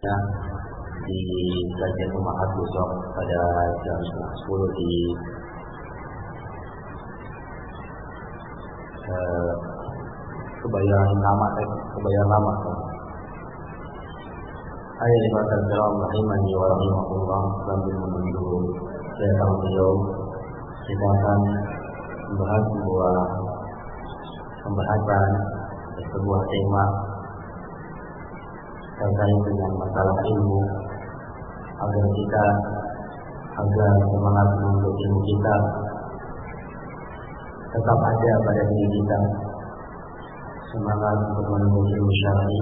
Ya, di kajian Umahat besok pada jam 10 di Kebayoran Lama. Ayat 5 Al-Quran rahimani wa rahimahullah sambil menunggu datang beliau, kita akan membahas sebuah tema terkait dengan masalah ilmu, agar semangat menuntut ilmu kita tetap ada pada diri kita, semangat untuk menuntut ilmu syar'i,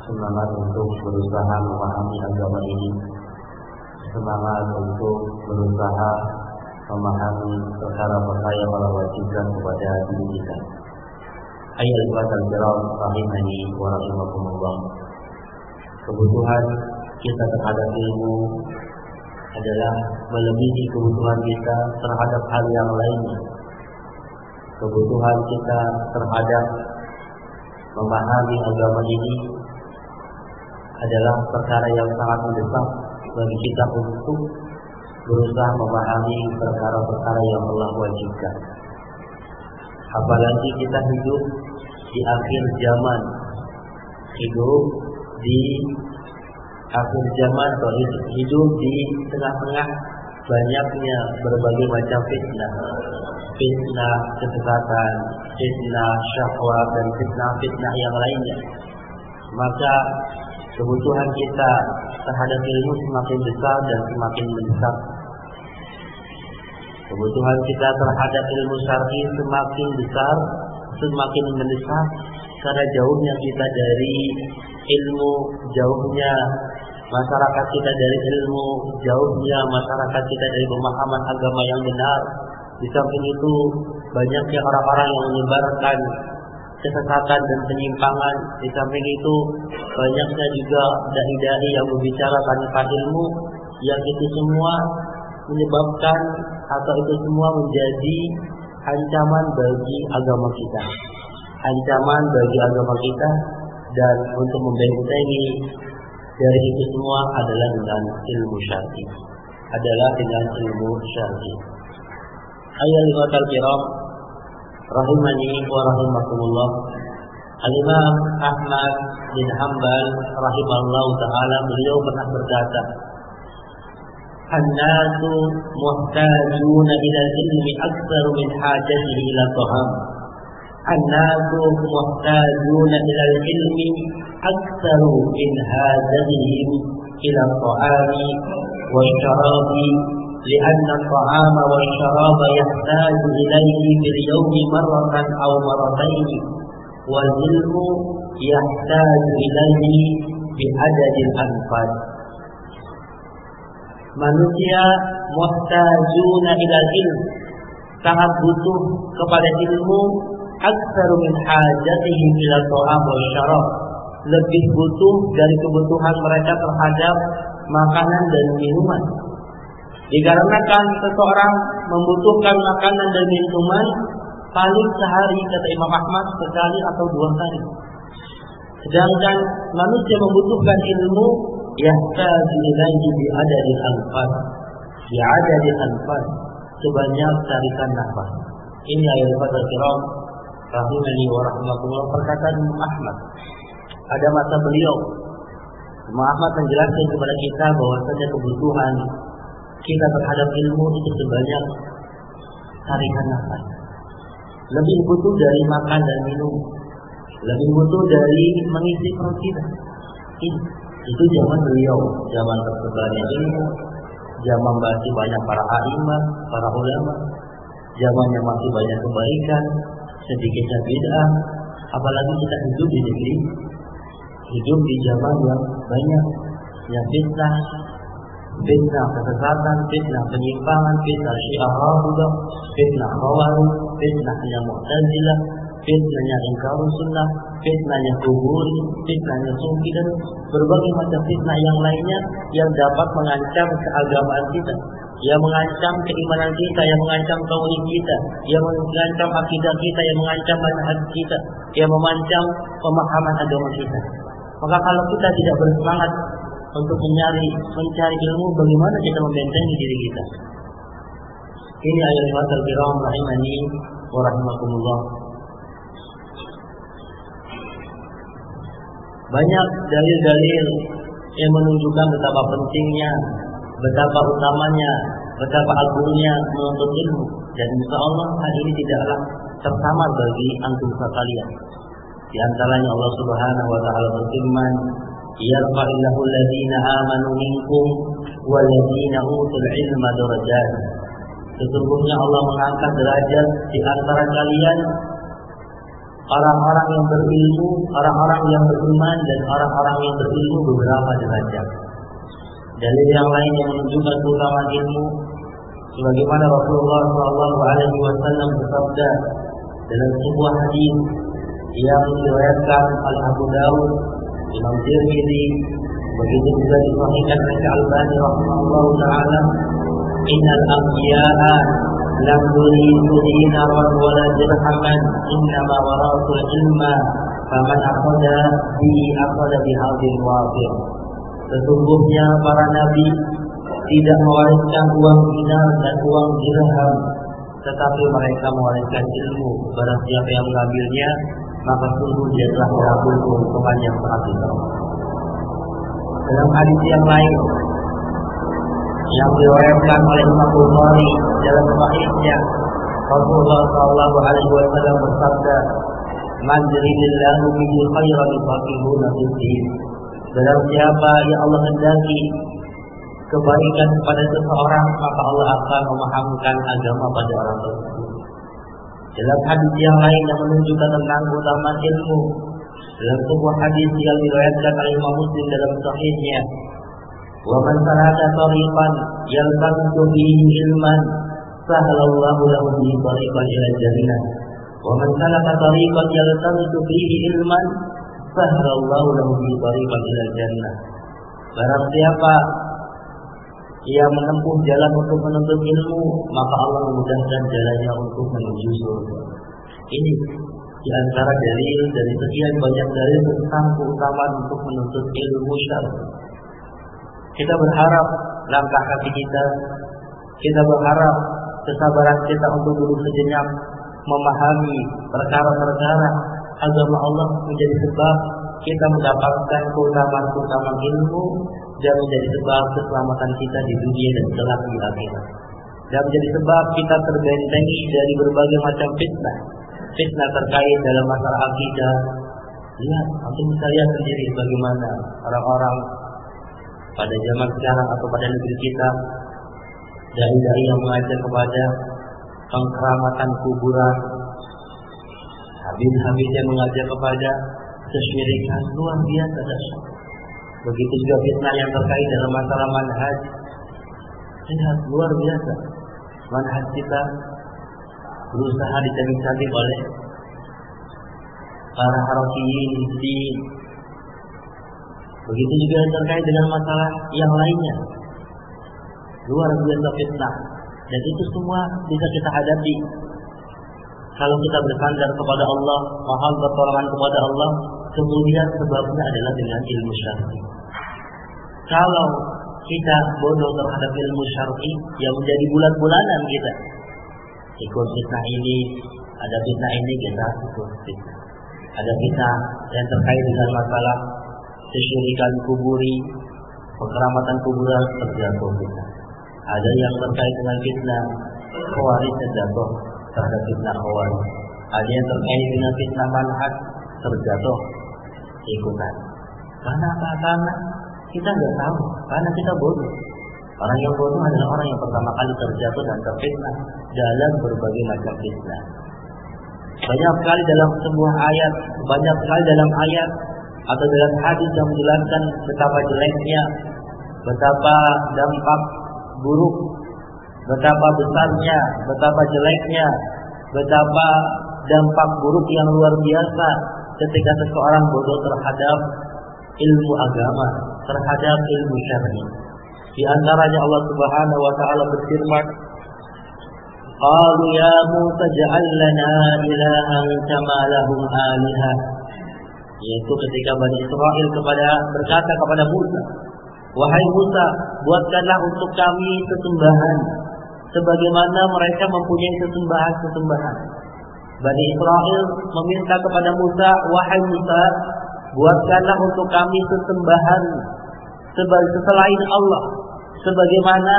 semangat untuk berusaha memahami agama ini, semangat untuk berusaha memahami perkara-perkara yang Allah wajibkan kepada diri kita. Ayat al-Quran rahimani wa rahimakumullah. Kebutuhan kita terhadap ilmu adalah melebihi kebutuhan kita terhadap hal yang lainnya. Kebutuhan kita terhadap memahami agama ini adalah perkara yang sangat mendesak bagi kita untuk berusaha memahami perkara-perkara yang Allah wajibkan. Apalagi kita hidup di akhir zaman, atau hidup di tengah-tengah banyaknya berbagai macam fitnah kesesatan, fitnah syahwat, dan fitnah yang lainnya. Maka kebutuhan kita terhadap ilmu semakin besar dan semakin mendesak. Kebutuhan kita terhadap ilmu syar'i semakin besar, semakin mendesak, karena jauhnya kita dari ilmu, jauhnya masyarakat kita dari ilmu, jauhnya masyarakat kita dari pemahaman agama yang benar. Di samping itu, banyaknya orang-orang yang menyebarkan kesesatan dan penyimpangan. Di samping itu, banyaknya juga dai-dai yang berbicara tanpa ilmu, yang itu semua menyebabkan atau itu semua menjadi ancaman bagi agama kita. Ancaman bagi agama kita, dan untuk membentengi dari itu semua adalah dengan ilmu syar'i. Ayat 5 Al-Kiram rahimani wa rahimakumullah. Al-Imam Ahmad bin Hanbal rahimahullah ta'ala, beliau pernah berkata, An-nasu muhtajuna ila al-ilmi aktsar min hajatihi ila ta'am. An-nasu muhtajuna ila al-ilmi aktsar min hajatihim ila ta'ami wa syarabi, li'anna at-ta'ama wa syaraba yahtaju ilayhi fil yawmi marratan aw marratayn, wal ilmu yahtaju ilayhi bi adadil anfas. Manusia muhtajuna ilal ilm, sangat butuh kepada ilmu, aktsaru min hajatihim ila ta'am wa syarab, lebih butuh dari kebutuhan mereka terhadap makanan dan minuman. Dikarenakan seseorang membutuhkan makanan dan minuman paling sehari, kata Imam Ahmad, sekali atau 2 kali. Sedangkan manusia membutuhkan ilmu yahtaju ilaihi bi'adadil anfas, sebanyak tarikan nafas. Ini ayat al-Kiram rahimani wa rahmatullah, perkataan Imam Ahmad. Pada masa beliau, Imam Ahmad menjelaskan kepada kita bahwasanya kebutuhan kita terhadap ilmu itu sebanyak tarikan nafas. Lebih butuh dari makan dan minum, lebih butuh dari mengisi perut kita. Itu zaman beliau, zaman tersebarnya ilmu, zaman masih banyak para a'imah, para ulama, zaman yang masih banyak kebaikan, sedikitnya bid'ah. Apalagi kita hidup di negeri, hidup di zaman yang banyak yang fitnah kesesatan, fitnah penyimpangan, fitnah Syiah Rafidhah, fitnah Khawarij, fitnahnya Mu'tazilah, fitnahnya Inkarus Sunnah, fitnahnya Kuburi, fitnahnya Sufi, dan berbagai macam fitnah yang lainnya yang dapat mengancam keagamaan kita, yang mengancam keimanan kita, yang mengancam tauhid kita, yang mengancam akidah kita, yang mengancam manhaj kita, yang mengancam pemahaman agama kita. Maka kalau kita tidak bersemangat untuk mencari ilmu, bagaimana kita membentengi diri kita? Ini ayat fatal kiram rahimani wa rahimakumullah. Banyak dalil-dalil yang menunjukkan betapa pentingnya, betapa utamanya, betapa agungnya menuntut ilmu. Dan insya Allah hal ini tidaklah tersamar bagi antum sekalian. Di antaranya Allah Subhanahu wa taala berfirman, "Yarfa'illahu alladziina aamanu minkum walladziina utul 'ilma darajat." Sesungguhnya Allah mengangkat derajat di antara kalian orang-orang yang berilmu, orang-orang yang beriman, dan orang-orang yang berilmu beberapa derajat. Dalil yang lain yang menunjukkan keutamaan ilmu, sebagaimana Rasulullah SAW bersabda dalam sebuah hadis yang diriwayatkan oleh Abu Dawud, Imam Tirmidzi, begitu juga disahihkan oleh Al-Albani rahimahullah taala, "Innal anbiya'a lam yuridu dinaran wala dirhaman, innama warathul ilma, faman akhadha bihadzal wafir." Sesungguhnya para nabi tidak mewariskan uang dinar dan uang dirham, tetapi mereka mewariskan ilmu. Barang siapa yang mengambilnya, maka sungguh dia telah mengambil keuntungan yang sangat besar. Dalam hadis yang lain yang diriwayatkan oleh Imam Bukhari dalam sahihnya, Rasulullah SAW bersabda, "Man yuridillahu bihi khairan yufaqihuhu fid-din." Barang siapa yang Allah hendaki kebaikan kepada seseorang, maka Allah akan memahamkan agama pada orang tersebut. Dalam hadis yang lain yang menunjukkan tentang keutamaan ilmu, dalam sebuah hadis yang diriwayatkan oleh Imam Muslim dalam sahihnya, "Wa man salaka tariqan yaltamisu fihi ilman, sahhalallahu lahu bihi tariqan ila jannah. Wa man salaka tariqan yaltamisu fihi ilman, sahhalallahu lahu bihi tariqan ila jannah." Barang siapa ia menempuh jalan untuk menuntut ilmu, maka Allah memudahkan jalannya untuk menuju surga. Ini di antara dalil dari sekian banyak dalil tentang keutamaan untuk menuntut ilmu syar'i. Kita berharap langkah kaki kita berharap kesabaran kita untuk duduk sejenak memahami perkara-perkara agama Allah menjadi sebab kita mendapatkan keutamaan ilmu dan menjadi sebab keselamatan kita di dunia dan kelak di akhirat. Dan menjadi sebab kita terbentengi dari berbagai macam fitnah terkait dalam masalah akidah. Lihat, antum bisa lihat sendiri bagaimana orang-orang pada zaman sekarang atau pada negeri kita, dai-dai yang mengajar kepada pengkeramatan kuburan, habis-habis yang mengajar kepada kesyirikan, luar biasa dahsyat. Begitu juga fitnah yang terkait dalam masalah manhaj. Lihat, luar biasa. Manhaj kita berusaha dicabik-cabik oleh para harakiyin di. Begitu juga yang terkait dengan masalah yang lainnya. Luar biasa fitnah. Dan itu semua bisa kita hadapi kalau kita bersandar kepada Allah, mohon pertolongan kepada Allah. Kemudian sebabnya adalah dengan ilmu syar'i. Kalau kita bodoh terhadap ilmu syar'i, yang menjadi bulan-bulanan kita ikut fitnah ini, ada fitnah ini kita ikut fitnah. Ada fitnah yang terkait dengan masalah kesyirikan kuburi, pengeramatan kuburan, terjatuh fitnah. Ada yang terkait dengan fitnah khawarij, terjatuh terhadap fitnah khawarij. Ada yang terkait dengan fitnah manhaj, terjatuh ikutan. Karena apa? Karena kita nggak tahu, karena kita bodoh. Orang yang bodoh adalah orang yang pertama kali terjatuh dan terfitnah dalam berbagai macam fitnah. Banyak sekali dalam sebuah ayat, banyak sekali dalam ayat atau dalam hadis yang menjelaskan betapa jeleknya, betapa dampak buruk, betapa besarnya, betapa jeleknya, betapa dampak buruk yang luar biasa ketika seseorang bodoh terhadap ilmu agama, terhadap ilmu syar'i. Di antaranya Allah Subhanahu wa taala berfirman, "Qalu ya Musa ja'al lana ilahan kama lahum alihah." yaitu ketika Bani Israil berkata kepada Musa, wahai Musa, buatkanlah untuk kami sesembahan sebagaimana mereka mempunyai sesembahan. Bani Israil meminta kepada Musa, wahai Musa, buatkanlah untuk kami sesembahan selain Allah sebagaimana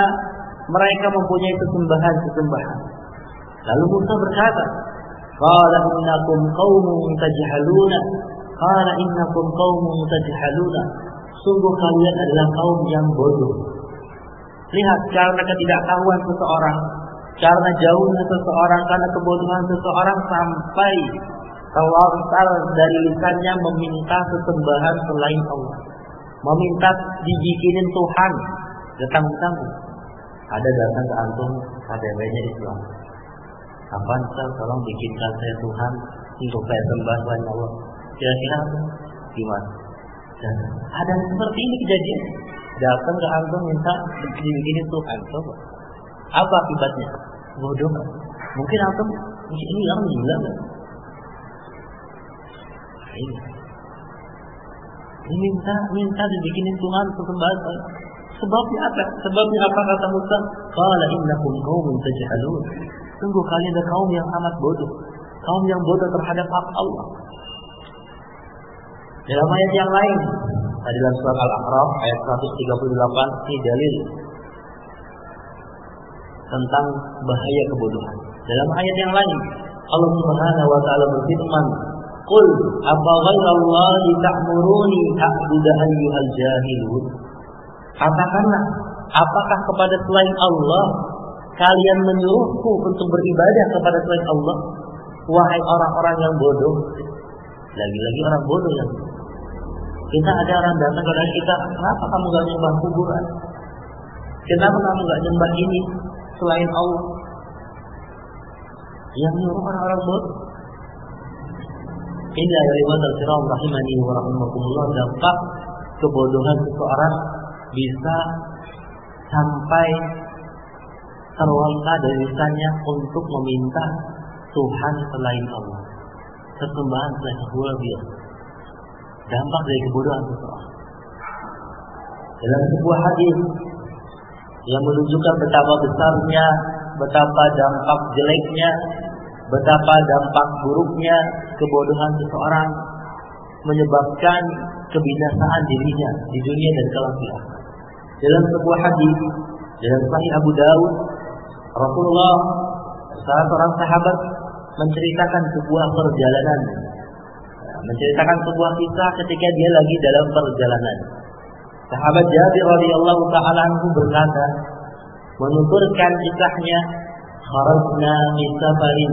mereka mempunyai sesembahan. Lalu Musa berkata, qala innakum qaumun tajhaluna, sungguh kalian adalah kaum yang bodoh. Lihat, karena ketidaktahuan seseorang, karena jauhnya seseorang, karena kebodohan seseorang sampai terlontar dari lisannya meminta sesembahan selain Allah, meminta dibikinin Tuhan. Datang-datang ada datang ke antum KTP-nya Islam. Kapan Ustaz, tolong bikinkan saya Tuhan untuk saya sembah selain Allah. Kira-kira gimana? Dan ada seperti ini kejadian. Datang ke antum minta dibikinin Tuhan. Coba. Apa akibatnya? Bodoh. Mungkin antum ini orang gila kan? Ini minta dibikinin Tuhan sesembahan. Sebabnya apa kata Musa? Qala innakum qaumun tajhalun. Sungguh kalian adalah kaum yang amat bodoh. Kaum yang bodoh terhadap hak Allah. Dalam ayat yang lain, dalam surat Al-A'raf ayat 138, ini dalil tentang bahaya kebodohan. Dalam ayat yang lain, Allah Subhanahu wa taala berfirman, "Qul afa ghairallahi ta'muruni a'budu ayyuhal jahilun." Katakanlah, apakah kepada selain Allah kalian menyuruhku untuk beribadah kepada selain Allah? Wahai orang-orang yang bodoh. Lagi-lagi orang bodoh yang kita ada orang datang kepada kita, kenapa kamu gak nyembah kuburan? Kenapa kamu gak nyembah ini selain Allah? Yang menyuruh orang-orang bodoh. Ini ayat al-kiram rahimani wa rahimakumullah, dampak kebodohan seseorang bisa sampai terlontar dari lisannya untuk meminta Tuhan selain Allah, sesembahan selain Allah. Biasa dampak dari kebodohan seseorang. Dalam sebuah hadis yang menunjukkan betapa besarnya, betapa dampak jeleknya, betapa dampak buruknya kebodohan seseorang menyebabkan kebinasaan dirinya di dunia dan kelak akhirat. Dalam sebuah hadis dalam Sahih Abu Daud, Rasulullah salah seorang sahabat menceritakan sebuah perjalanan, menceritakan sebuah kisah ketika dia lagi dalam perjalanan. Sahabat Jabir radhiyallahu taala anhu berkata, menuturkan kisahnya, kharajna min safarin,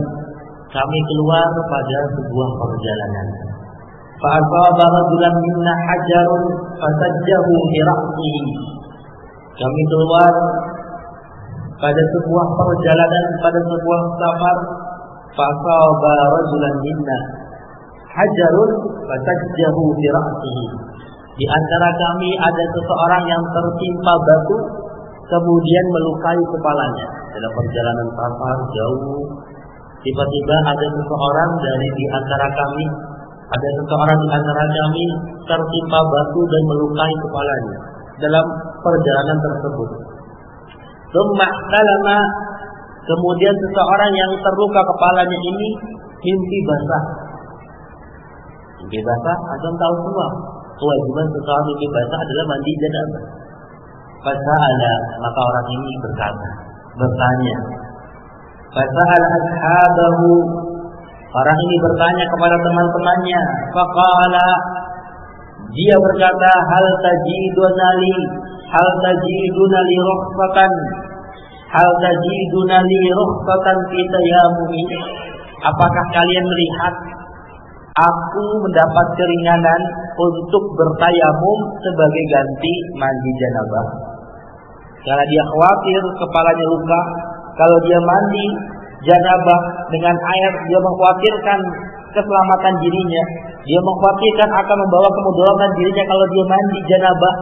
kami keluar pada sebuah perjalanan. Fa asaba rajulan minna hajarun fasajjahu bi ra'sihi. Kami keluar pada sebuah perjalanan, pada sebuah safar. Fa asaba rajulan minna hajarun fasajjahu bi ra'sihi. Di antara kami ada seseorang yang tertimpa batu kemudian melukai kepalanya. Dalam perjalanan safar jauh, tiba-tiba ada seseorang dari di antara kami, ada seseorang di antara kami tertimpa batu dan melukai kepalanya dalam perjalanan tersebut. Kemudian seseorang yang terluka kepalanya ini mimpi basah. Mimpi basah, antum tahu semua. Kewajiban seseorang mimpi basah adalah mandi janabah. Fasa'ala, maka orang ini bertanya. Fasa'ala ashabahu, orang ini bertanya kepada teman-temannya. Faqala, dia berkata, hal tajiduna li rukhsatan fi tayammumi. Apakah kalian melihat aku mendapat keringanan untuk bertayamum sebagai ganti mandi janabah? Karena dia khawatir kepalanya luka, kalau dia mandi janabah dengan air, dia mengkhawatirkan keselamatan dirinya, dia mengkhawatirkan akan membawa kemudaratan dirinya kalau dia mandi janabah.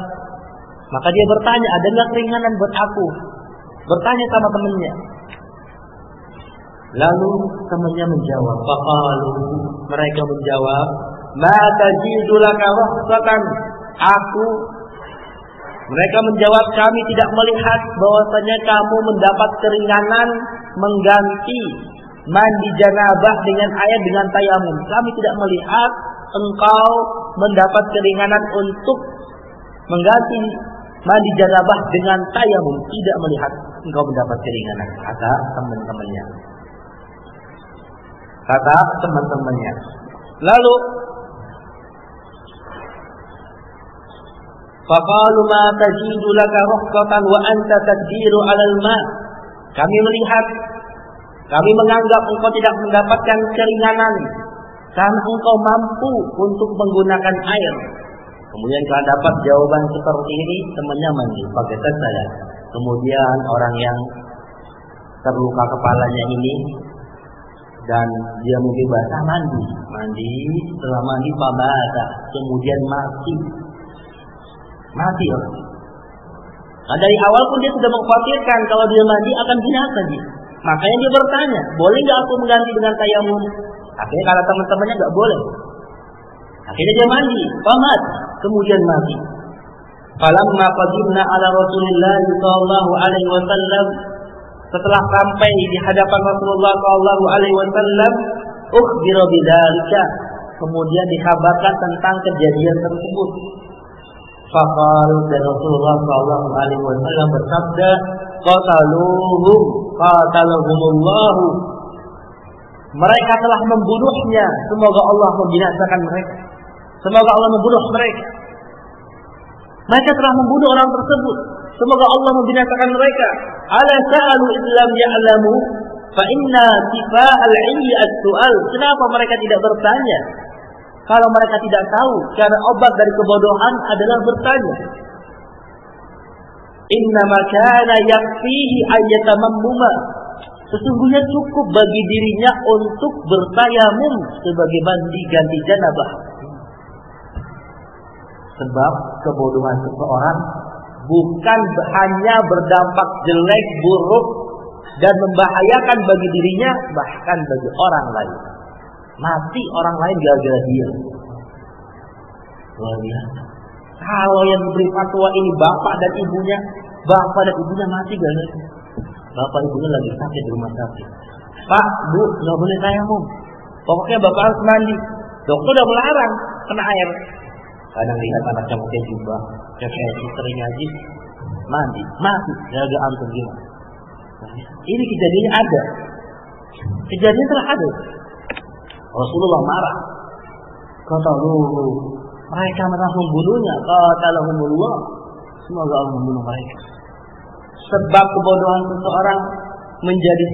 Maka dia bertanya, ada nggak keringanan buat aku? Bertanya sama temannya. Lalu temannya menjawab, faqalu, mereka menjawab, ma tajidu laka rukhsatan. Mereka menjawab, kami tidak melihat bahwasanya kamu mendapat keringanan mengganti mandi janabah dengan air dengan tayamum. Kami tidak melihat engkau mendapat keringanan untuk mengganti mandi janabah dengan tayamum. Tidak melihat engkau mendapat keringanan, kata teman-temannya. Lalu faqalu ma tajidu laka rukhsatan wa anta taqdiru 'alal ma. Kami menganggap engkau tidak mendapatkan keringanan karena engkau mampu untuk menggunakan air. Kemudian kalau dapat jawaban seperti ini, temannya mandi pakai tas saya. Kemudian orang yang terluka kepalanya ini dan dia mungkin basah mandi, setelah mandi pamata, kemudian mati orang. Nah, dari awal pun dia sudah mengkhawatirkan kalau dia mandi akan binasa dia. Makanya dia bertanya, boleh nggak aku mengganti dengan tayamum? Akhirnya kata teman-temannya nggak boleh. Akhirnya dia mandi, pamat, kemudian mati. Falamma qadimna ala Rasulillah sallallahu alaihi wasallam, setelah sampai di hadapan Rasulullah sallallahu alaihi wasallam, ukhbira bidzalika, kemudian dikabarkan tentang kejadian tersebut. Faqal, dan Rasulullah sallallahu alaihi wasallam bersabda, qatalahumullah, mereka telah membunuhnya, semoga Allah membinasakan mereka. Semoga Allah membunuh mereka. Mereka telah membunuh orang tersebut, semoga Allah membinasakan mereka. Ala sa'alu islam ya'lamu fa inna tifa'al 'ilmi as-su'al. Kenapa mereka tidak bertanya? Kalau mereka tidak tahu, karena obat dari kebodohan adalah bertanya. Innama kana yakfihi ayyatamammuma. Sesungguhnya cukup bagi dirinya untuk bertayamum sebagai mandi ganti janabah. Sebab kebodohan seseorang bukan hanya berdampak jelek, buruk, dan membahayakan bagi dirinya, bahkan bagi orang lain. Mati orang lain gara-gara dia. Luar biasa. Kalau yang diberi fatwa ini bapak dan ibunya mati gara-gara. Bapak ibunya lagi sakit di rumah sakit. Pak, Bu, nggak boleh tayamum. Pokoknya bapak harus mandi. Dokter udah melarang kena air. Kadang lihat anaknya pakai jubah, kayak sering ngaji, mandi, mati, gara-gara antum gimana? Ini kejadiannya ada. Kejadian telah ada. Rasulullah marah. Kata mereka telah membunuhnya. Qatalahumullah, semoga Allah membunuh mereka. Sebab kebodohan seseorang menjadi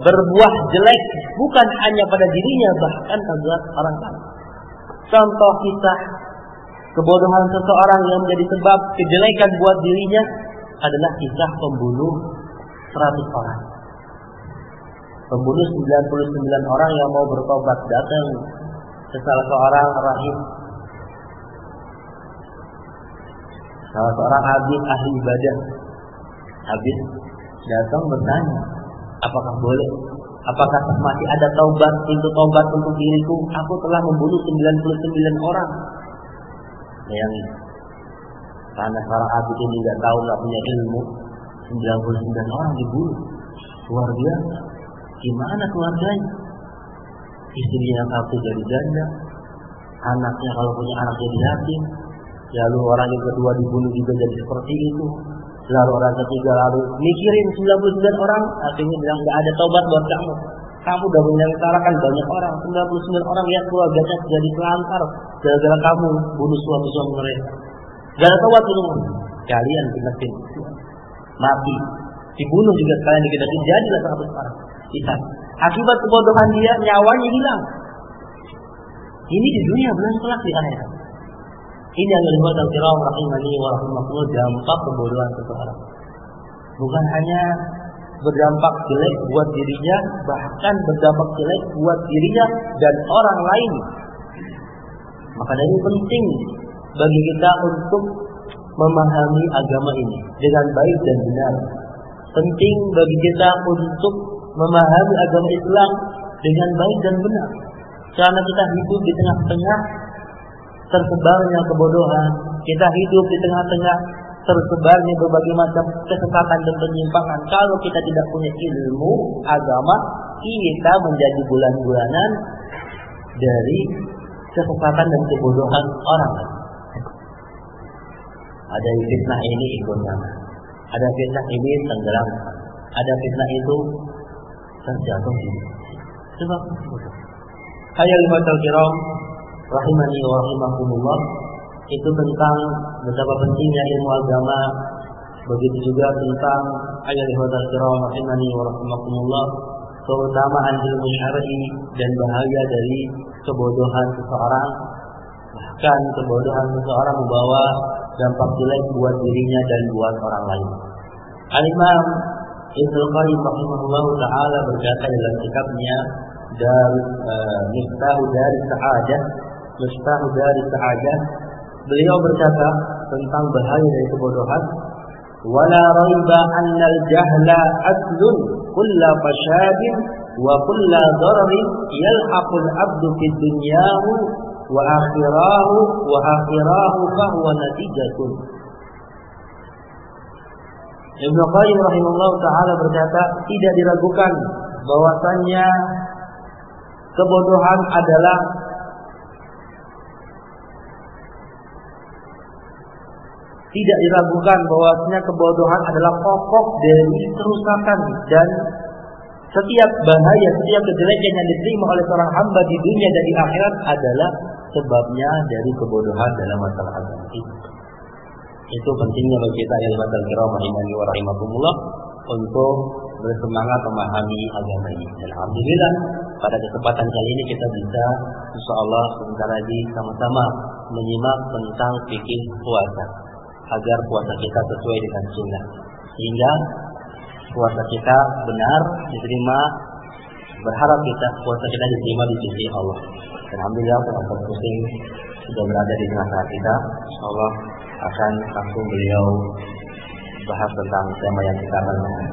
berbuah jelek bukan hanya pada dirinya, bahkan pada orang lain. Contoh kisah kebodohan seseorang yang menjadi sebab kejelekan buat dirinya adalah kisah pembunuh 100 orang. Pembunuh 99 orang yang mau bertobat datang ke salah seorang rahib, salah seorang abid ahli ibadah. Abid datang bertanya, apakah boleh? Apakah masih ada taubat, pintu taubat untuk diriku? Aku telah membunuh 99 orang. Bayangin, karena seorang abid ini nggak tahu, nggak punya ilmu, 99 orang dibunuh. Luar biasa. Gimana keluarganya? Istrinya yang satu jadi janda, anaknya kalau punya anak jadi yatim, lalu orang yang kedua dibunuh juga jadi seperti itu. Lalu orang ketiga lalu mikirin 99 orang, akhirnya bilang nggak ada taubat buat kamu. Kamu udah menyengsarakan banyak orang, 99 orang yang keluarganya jadi telantar gara-gara kamu bunuh suami-suami mereka. Gak ada taubat dulu. Kalian digedekin, mati, dibunuh juga sekalian digedekin, jadilah 100 orang. Kita akibat kebodohan dia nyawanya hilang. Ini di dunia, belum kelak di akhirat. Ini yang dibuat al-kiram rahimani wa rahimakumullah, dampak kebodohan seseorang. Bukan hanya berdampak jelek buat dirinya, bahkan berdampak jelek buat dirinya dan orang lain. Maka dari penting bagi kita untuk memahami agama ini dengan baik dan benar. Penting bagi kita untuk memahami agama Islam dengan baik dan benar. Karena kita hidup di tengah-tengah tersebarnya kebodohan, kita hidup di tengah-tengah tersebarnya berbagai macam kesesatan dan penyimpangan. Kalau kita tidak punya ilmu agama, kita menjadi bulan-bulanan dari kesesatan dan kebodohan orang. Ada fitnah ini ikut nama, ada fitnah ini tenggelam, ada fitnah itu terjatuh. Sebab ayat al-kiram rahimani wa rahimakumullah, itu tentang betapa pentingnya ilmu agama. Begitu juga tentang ayat al-kiram rahimani wa rahimakumullah, keutamaan ilmu syar'i dan bahaya dari kebodohan seseorang. Bahkan kebodohan seseorang membawa dampak jelek buat dirinya dan buat orang lain. Al-Imam Ibnu Qayyim rahimahullah taala berkata dalam kitabnya Miftahu Dari Sa'adah, beliau berkata tentang bahaya dari kebodohan, wala raiba annal jahla aslun kulla fasadin wa kulla dararin yalhaqul abdu fid dunyahu wa akhirahu fahuwa natijatun. Ibnu Qayyim rahimahullah taala berkata, tidak diragukan bahwasannya kebodohan adalah pokok dari kerusakan, dan setiap bahaya, setiap kejelekan yang diterima oleh seorang hamba di dunia dan di akhirat adalah sebabnya dari kebodohan dalam masalah agama. Itu pentingnya bagi kita yang al-kiram rahimani wa rahimakumullah untuk bersemangat memahami agama ini. Alhamdulillah, pada kesempatan kali ini kita bisa insyaallah sebentar lagi sama-sama menyimak tentang fikih puasa, agar puasa kita sesuai dengan sunnah, sehingga puasa kita benar diterima. Berharap kita puasa kita diterima di sisi Allah. Alhamdulillah, Pak Pusing sudah berada di tengah kita. Insyaallah akan langsung beliau bahas tentang tema yang kita akan bahas.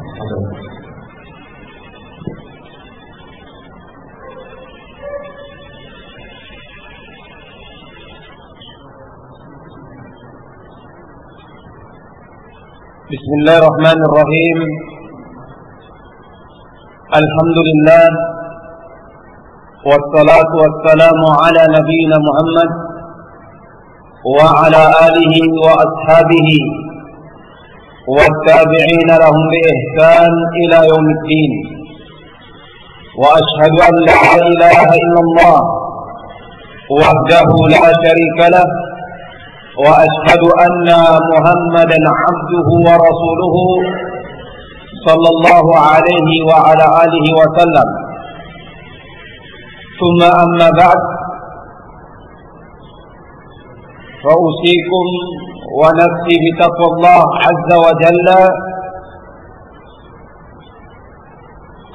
Bismillahirrahmanirrahim. Alhamdulillah, wassalatu wassalamu ala nabiyyina Muhammad wa ala alihi wa ashabihi wattabi'ina lahum bi ihsan ila yaumiddin. Wa ashhadu an la ilaha illallah wahdahu la syarika lah, wa ashhadu anna Muhammadan 'abduhu wa rasuluhu sallallahu alaihi wa ala alihi wa sallam. Thumma amma ba'd, fa usikum wa nafsi bi taqwallah 'azza wa jalla.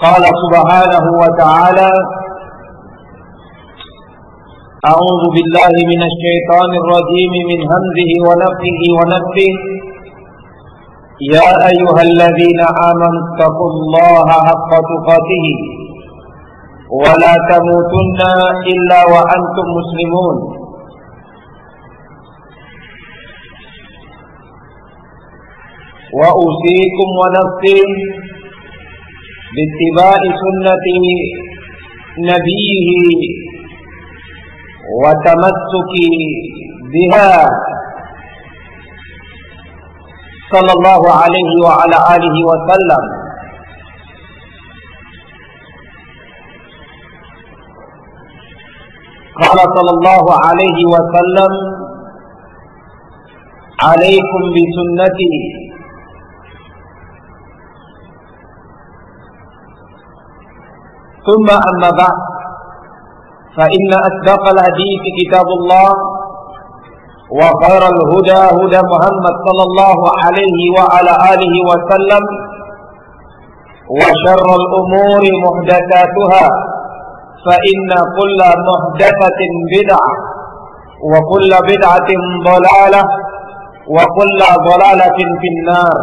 Qala subhanahu wa ta'ala: A'udzu billahi minasy syaithanir rajim min hamzihi wa nafthihi wa nafthihi. Ya ayyuhalladzina amanu taqullaha haqqa tuqatih wa la tamutunna illa wa antum muslimun. Wa usikum wa nafsi bittiba'i sunnati nabiyhi wa tamassuki biha sallallahu alaihi wa ala alihi wa sallam. Qala sallallahu alaihi wa sallam: alaikum bi sunnati thumma amma ba'd. فإن أصدق الحديث كتاب الله وخير الهدى هدى محمد صلى الله عليه وعلى آله وسلم وشر الأمور محدثاتها فإن كل محدثة بدعة وكل بدعة ضلالة وكل ضلالة في النار.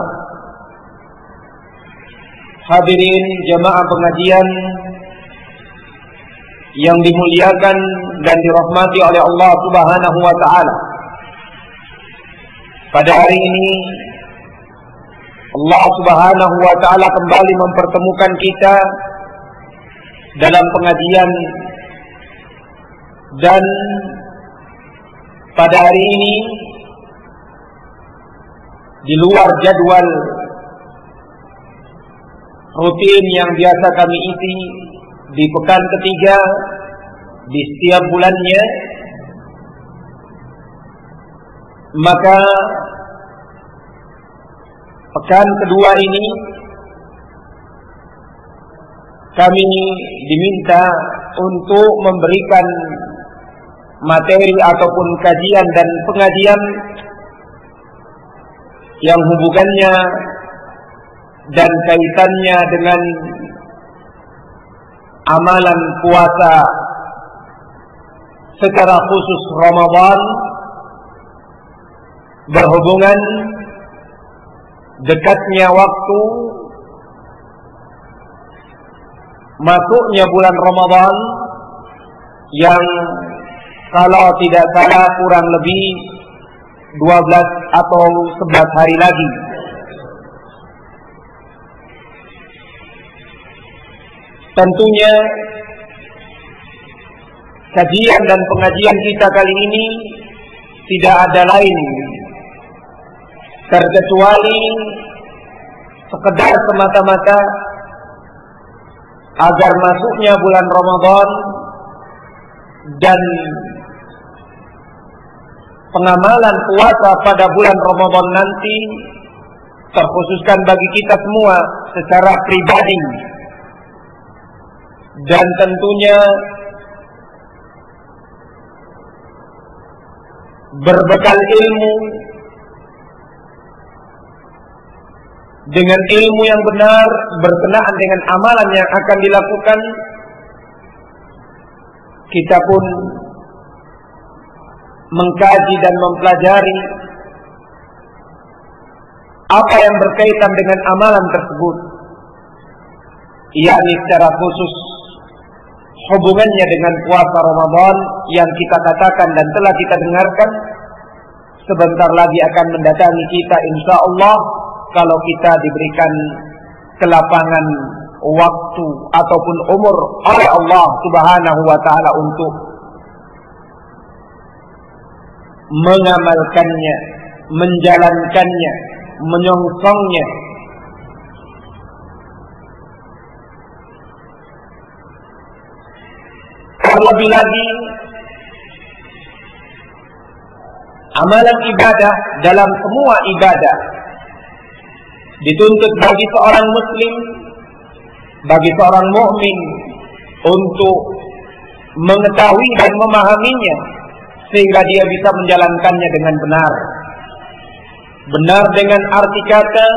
Hadirin jamaah pengajian yang dimuliakan dan dirahmati oleh Allah Subhanahu wa taala. Pada hari ini Allah Subhanahu wa taala kembali mempertemukan kita dalam pengajian, dan pada hari ini di luar jadwal rutin yang biasa kami isi di pekan ketiga di setiap bulannya, maka pekan kedua ini kami diminta untuk memberikan materi ataupun kajian dan pengajian yang hubungannya dan kaitannya dengan amalan puasa secara khusus Ramadan, berhubungan dekatnya waktu masuknya bulan Ramadan yang kalau tidak salah kurang lebih 12 atau 11 hari lagi. Tentunya kajian dan pengajian kita kali ini tidak ada lain terkecuali sekedar semata-mata agar masuknya bulan Ramadan dan pengamalan puasa pada bulan Ramadan nanti terkhususkan bagi kita semua secara pribadi, dan tentunya berbekal ilmu, dengan ilmu yang benar berkenaan dengan amalan yang akan dilakukan, kita pun mengkaji dan mempelajari apa yang berkaitan dengan amalan tersebut, yakni secara khusus hubungannya dengan puasa Ramadan yang kita katakan dan telah kita dengarkan sebentar lagi akan mendatangi kita insyaallah, kalau kita diberikan kelapangan waktu ataupun umur oleh Allah Subhanahu wa taala untuk mengamalkannya, menjalankannya, menyongsongnya. Terlebih lagi amalan ibadah dalam semua ibadah dituntut bagi seorang muslim, bagi seorang mukmin untuk mengetahui dan memahaminya sehingga dia bisa menjalankannya dengan benar. Benar dengan arti kata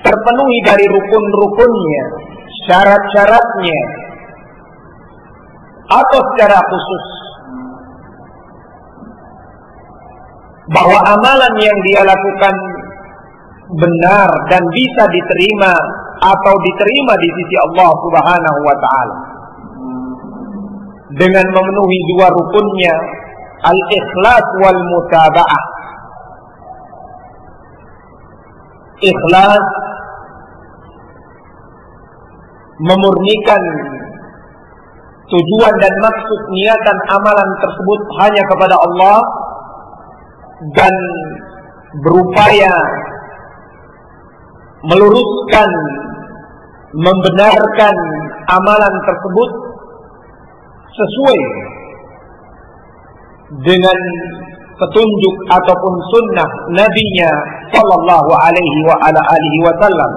terpenuhi dari rukun-rukunnya, syarat-syaratnya, atau secara khusus bahwa amalan yang dia lakukan benar dan bisa diterima atau diterima di sisi Allah Subhanahu wa taala dengan memenuhi dua rukunnya, al-ikhlas wal mutaba'ah. Ikhlas memurnikan tujuan dan maksud niatan amalan tersebut hanya kepada Allah dan berupaya meluruskan, membenarkan amalan tersebut sesuai dengan petunjuk ataupun sunnah Nabi-Nya sallallahu alaihi wa ala alihi wasallam.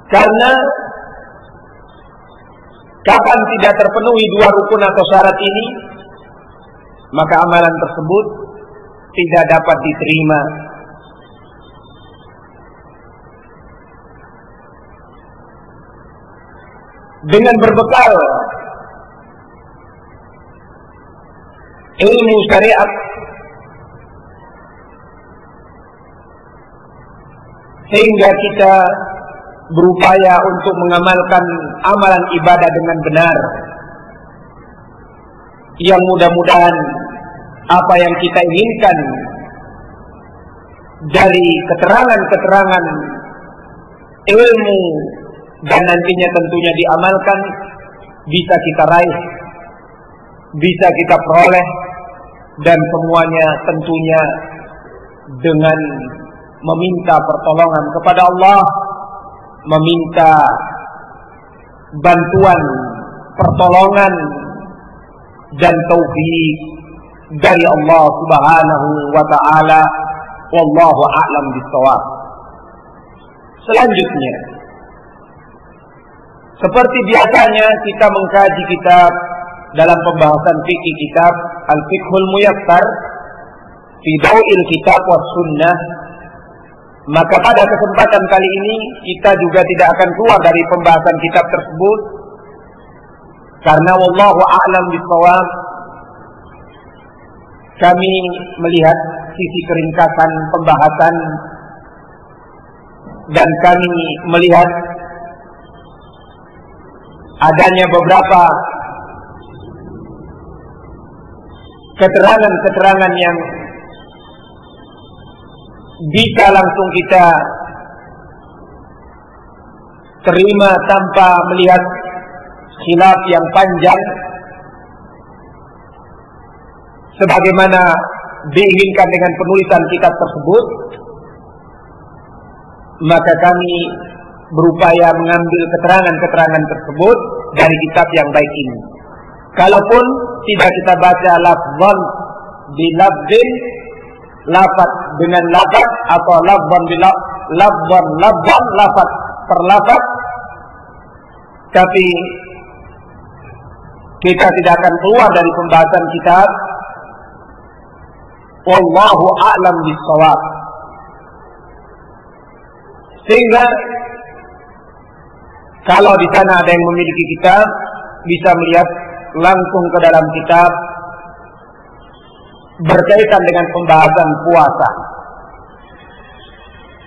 Karena kapan tidak terpenuhi dua rukun atau syarat ini, maka amalan tersebut tidak dapat diterima. Dengan berbekal ilmu syariat, sehingga kita berupaya untuk mengamalkan amalan ibadah dengan benar, yang mudah-mudahan apa yang kita inginkan dari keterangan-keterangan ilmu dan nantinya tentunya diamalkan bisa kita raih, bisa kita peroleh, dan semuanya tentunya dengan meminta pertolongan kepada Allah, meminta bantuan, pertolongan dan taufik dari Allah Subhanahu wa taala. Wallahu a'lam bishawab. Selanjutnya, seperti biasanya kita mengkaji kitab dalam pembahasan fikih kitab Al-Fiqhul Muyassar fi Daw'il Kitab was Sunnah, maka pada kesempatan kali ini kita juga tidak akan keluar dari pembahasan kitab tersebut, karena wallahu a'lam bishawab kami melihat sisi keringkasan pembahasan dan kami melihat adanya beberapa keterangan-keterangan yang bisa langsung kita terima tanpa melihat khilaf yang panjang sebagaimana diinginkan dengan penulisan kitab tersebut. Maka kami berupaya mengambil keterangan-keterangan tersebut dari kitab yang baik ini. Kalaupun tidak kita baca lafzan bi lafzin, lafaz dengan lafaz, atau lafzan bi lafzan, lafaz per lafaz, tapi kita tidak akan keluar dari pembahasan kitab. Wallahu a'lam bishawab. Sehingga kalau di sana ada yang memiliki kitab, bisa melihat langsung ke dalam kitab berkaitan dengan pembahasan puasa.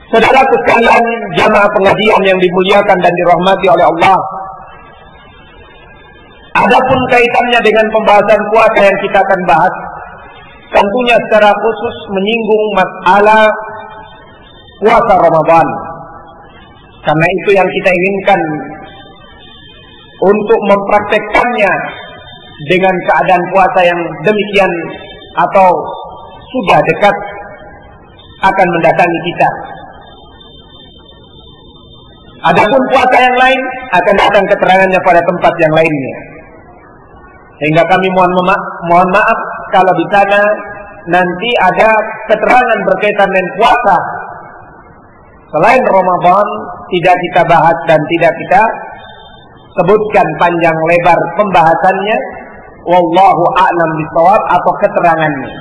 Saudara sekalian jamaah pengajian yang dimuliakan dan dirahmati oleh Allah, adapun kaitannya dengan pembahasan puasa yang kita akan bahas, tentunya secara khusus menyinggung masalah puasa Ramadan. Karena itu yang kita inginkan untuk mempraktekkannya dengan keadaan puasa yang demikian atau sudah dekat akan mendatangi kita. Adapun puasa yang lain akan datang keterangannya pada tempat yang lainnya. Sehingga kami mohon maaf kalau di sana nanti ada keterangan berkaitan dengan puasa selain Ramadan tidak kita bahas dan tidak kita sebutkan panjang lebar pembahasannya. Wallahu a'lam bishawab, atau keterangannya.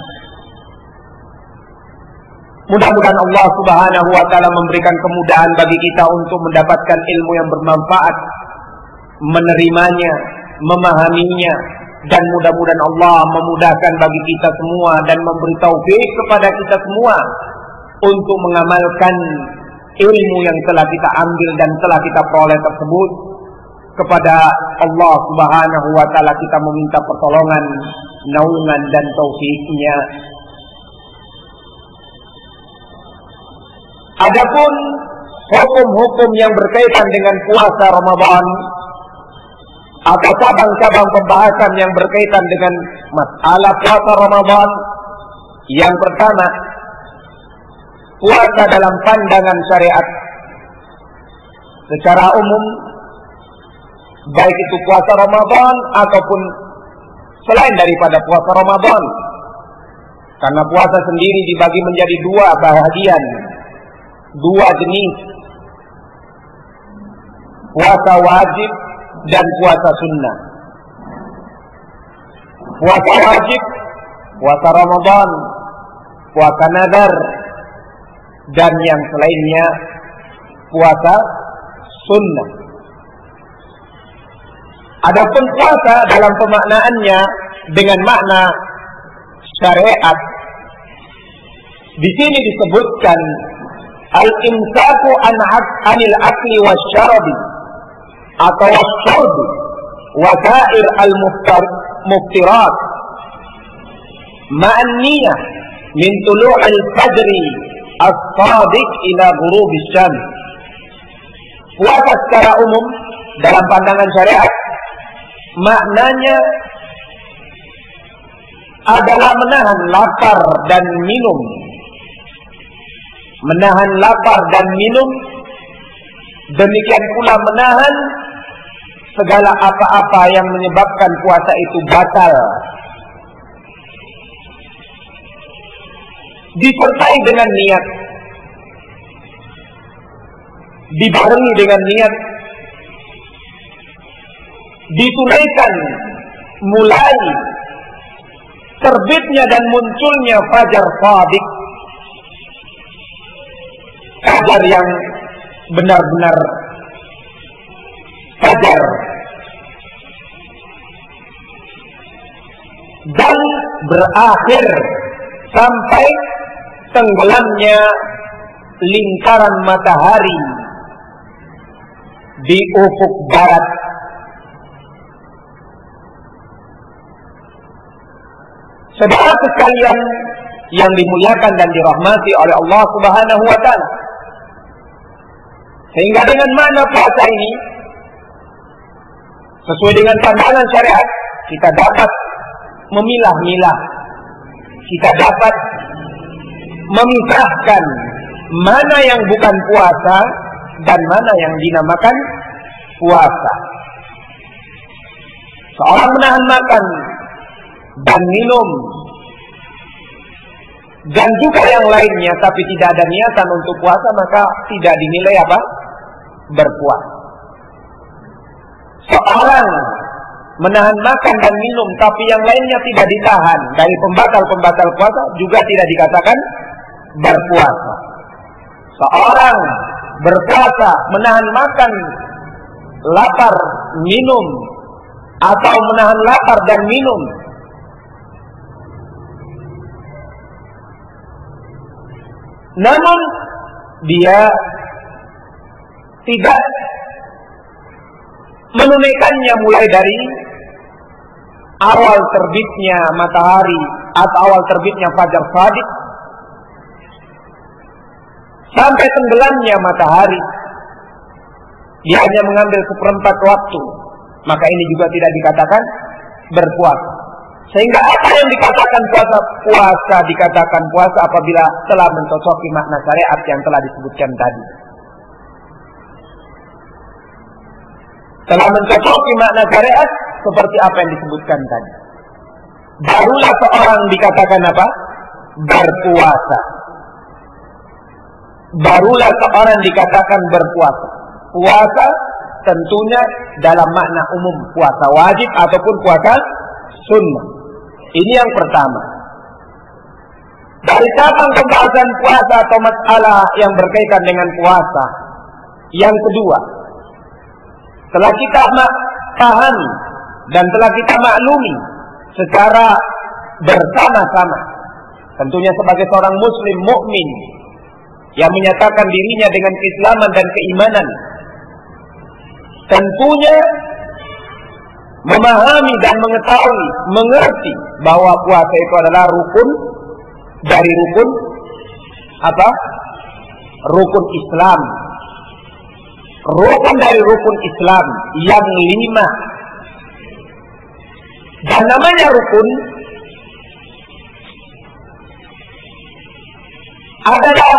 Mudah-mudahan Allah Subhanahu wa taala memberikan kemudahan bagi kita untuk mendapatkan ilmu yang bermanfaat, menerimanya, memahaminya, dan mudah-mudahan Allah memudahkan bagi kita semua dan memberi taufik kepada kita semua untuk mengamalkan ilmu yang telah kita ambil dan telah kita peroleh tersebut. Kepada Allah Subhanahu wa taala kita meminta pertolongan, naungan dan taufiknya. Adapun hukum-hukum yang berkaitan dengan puasa Ramadan atau cabang-cabang pembahasan yang berkaitan dengan masalah puasa Ramadan, yang pertama, puasa dalam pandangan syariat secara umum, baik itu puasa Ramadan ataupun selain daripada puasa Ramadan. Karena puasa sendiri dibagi menjadi dua bahagian, dua jenis, puasa wajib dan puasa sunnah. Puasa wajib, puasa Ramadan, puasa nadar, dan yang selainnya puasa sunnah. Adapun puasa dalam pemaknaannya dengan makna syariat, di sini disebutkan al-imsaku anil akli wasyarabi atau wasyurbi wa sa'ir al-muftirat ma'an niyah min tulu'il fajri as-sadiq ila ghurubis syams. Puasa secara umum dalam pandangan syariat maknanya adalah menahan lapar dan minum. Menahan lapar dan minum, demikian pula menahan segala apa-apa yang menyebabkan puasa itu batal. Disertai dengan niat, dibarengi dengan niat, ditunaikan mulai terbitnya dan munculnya fajar shadiq, fajar yang benar-benar fajar, dan berakhir sampai tenggelamnya lingkaran matahari di ufuk barat. Saudara sekalian yang dimuliakan dan dirahmati oleh Allah Subhanahu wa taala, sehingga dengan makna puasa ini sesuai dengan pandangan syariat, kita dapat memilah-milah, kita dapat memisahkan mana yang bukan puasa dan mana yang dinamakan puasa. Seorang menahan makan dan minum dan juga yang lainnya tapi tidak ada niatan untuk puasa, maka tidak dinilai apa? Berpuasa. Seorang menahan makan dan minum tapi yang lainnya tidak ditahan dari pembatal-pembatal puasa, juga tidak dikatakan berpuasa. Seorang berpuasa menahan makan, lapar, minum, atau menahan lapar dan minum namun dia tidak menunaikannya mulai dari awal terbitnya matahari atau awal terbitnya fajar shadiq sampai tenggelamnya matahari, dia hanya mengambil seperempat waktu, maka ini juga tidak dikatakan berpuasa. Sehingga apa yang dikatakan puasa dikatakan puasa apabila telah mencocoki makna syariat yang telah disebutkan tadi. Telah mencocoki makna syariat seperti apa yang disebutkan tadi, barulah seorang dikatakan apa? Berpuasa. Barulah seorang dikatakan berpuasa. Puasa tentunya dalam makna umum, puasa wajib ataupun puasa sunnah. Ini yang pertama. Dari kapan pembahasan puasa atau masalah yang berkaitan dengan puasa? Yang kedua, setelah kita pahami dan telah kita maklumi secara bersama-sama, tentunya sebagai seorang muslim mukmin yang menyatakan dirinya dengan keislaman dan keimanan, tentunya memahami dan mengetahui, mengerti bahwa puasa itu adalah rukun dari rukun apa? Rukun Islam. Rukun dari rukun Islam yang 5. Dan namanya rukun adalah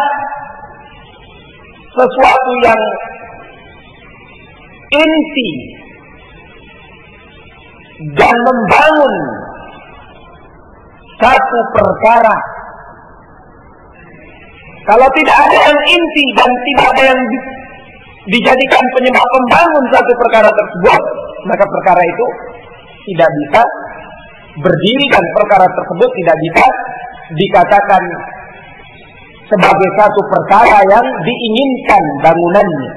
sesuatu yang inti dan membangun satu perkara. Kalau tidak ada yang inti dan tidak ada yang dijadikan penyebab pembangun satu perkara tersebut, maka perkara itu tidak bisa berdiri dan perkara tersebut tidak bisa dikatakan sebagai satu perkara yang diinginkan bangunannya.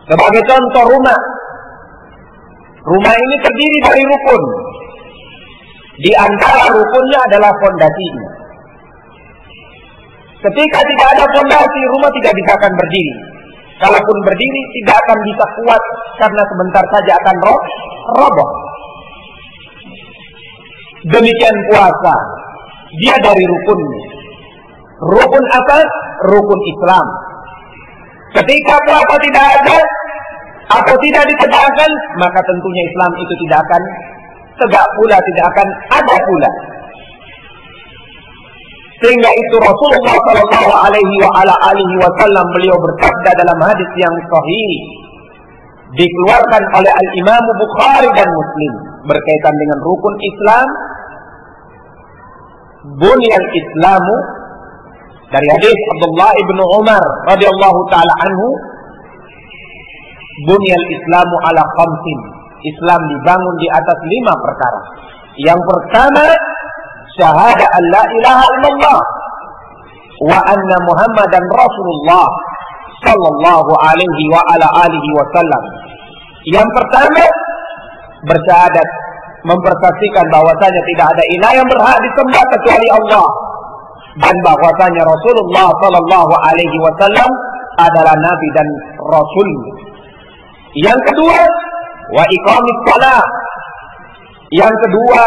Sebagai contoh, rumah ini terdiri dari rukun. Di antara rukunnya adalah fondasinya. Ketika tidak ada fondasi, rumah tidak bisa akan berdiri. Kalaupun berdiri, tidak akan bisa kuat karena sebentar saja akan roboh. Demikian puasa, dia dari rukunnya. Rukun apa? Rukun Islam. Ketika puasa tidak ada atau tidak ditegakkan, maka tentunya Islam itu tidak akan tegak pula, tidak akan ada pula. Sehingga itu Rasulullah Shallallahu Alaihi Wasallam beliau bersabda dalam hadis yang sahih, dikeluarkan oleh Al-Imam Bukhari dan Muslim, berkaitan dengan rukun Islam. Bunyal Islamu, dari hadis Abdullah ibn Umar radhiyallahu taala anhu, bunyal Islamu ala khamsin. Islam dibangun di atas 5 perkara. Yang pertama, syahadah an la ilaha illallah wa anna Muhammadan Rasulullah sallallahu alaihi wa ala alihi wasallam. Yang pertama, bersyahadat, mempersaksikan bahwasanya tidak ada ilah yang berhak disembah kecuali Allah, dan bahwasanya Rasulullah sallallahu alaihi wasallam adalah nabi dan rasul. Yang kedua, wa iqamis shalah. Yang kedua,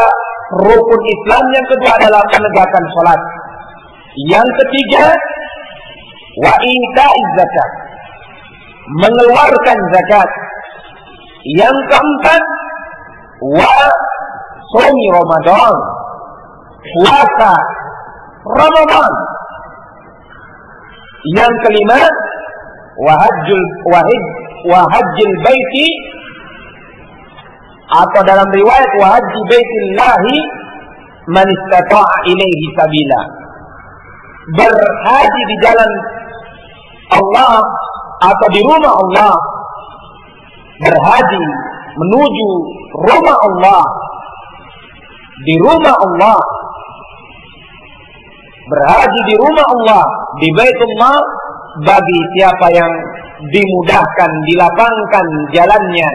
rukun Islam yang kedua adalah penegakan salat. Yang ketiga, wa ita'iz zakat, mengeluarkan zakat. Yang keempat, wa shaumi Ramadan, puasa Ramadan. Yang kelima, wa hajjil baiti, atau dalam riwayat wa hajji baitillahi man istata'a ilaihi sabila, berhaji di jalan Allah atau di rumah Allah, berhaji menuju rumah Allah, di rumah Allah, berhaji di rumah Allah, di Baitullah, bagi siapa yang dimudahkan, dilapangkan jalannya.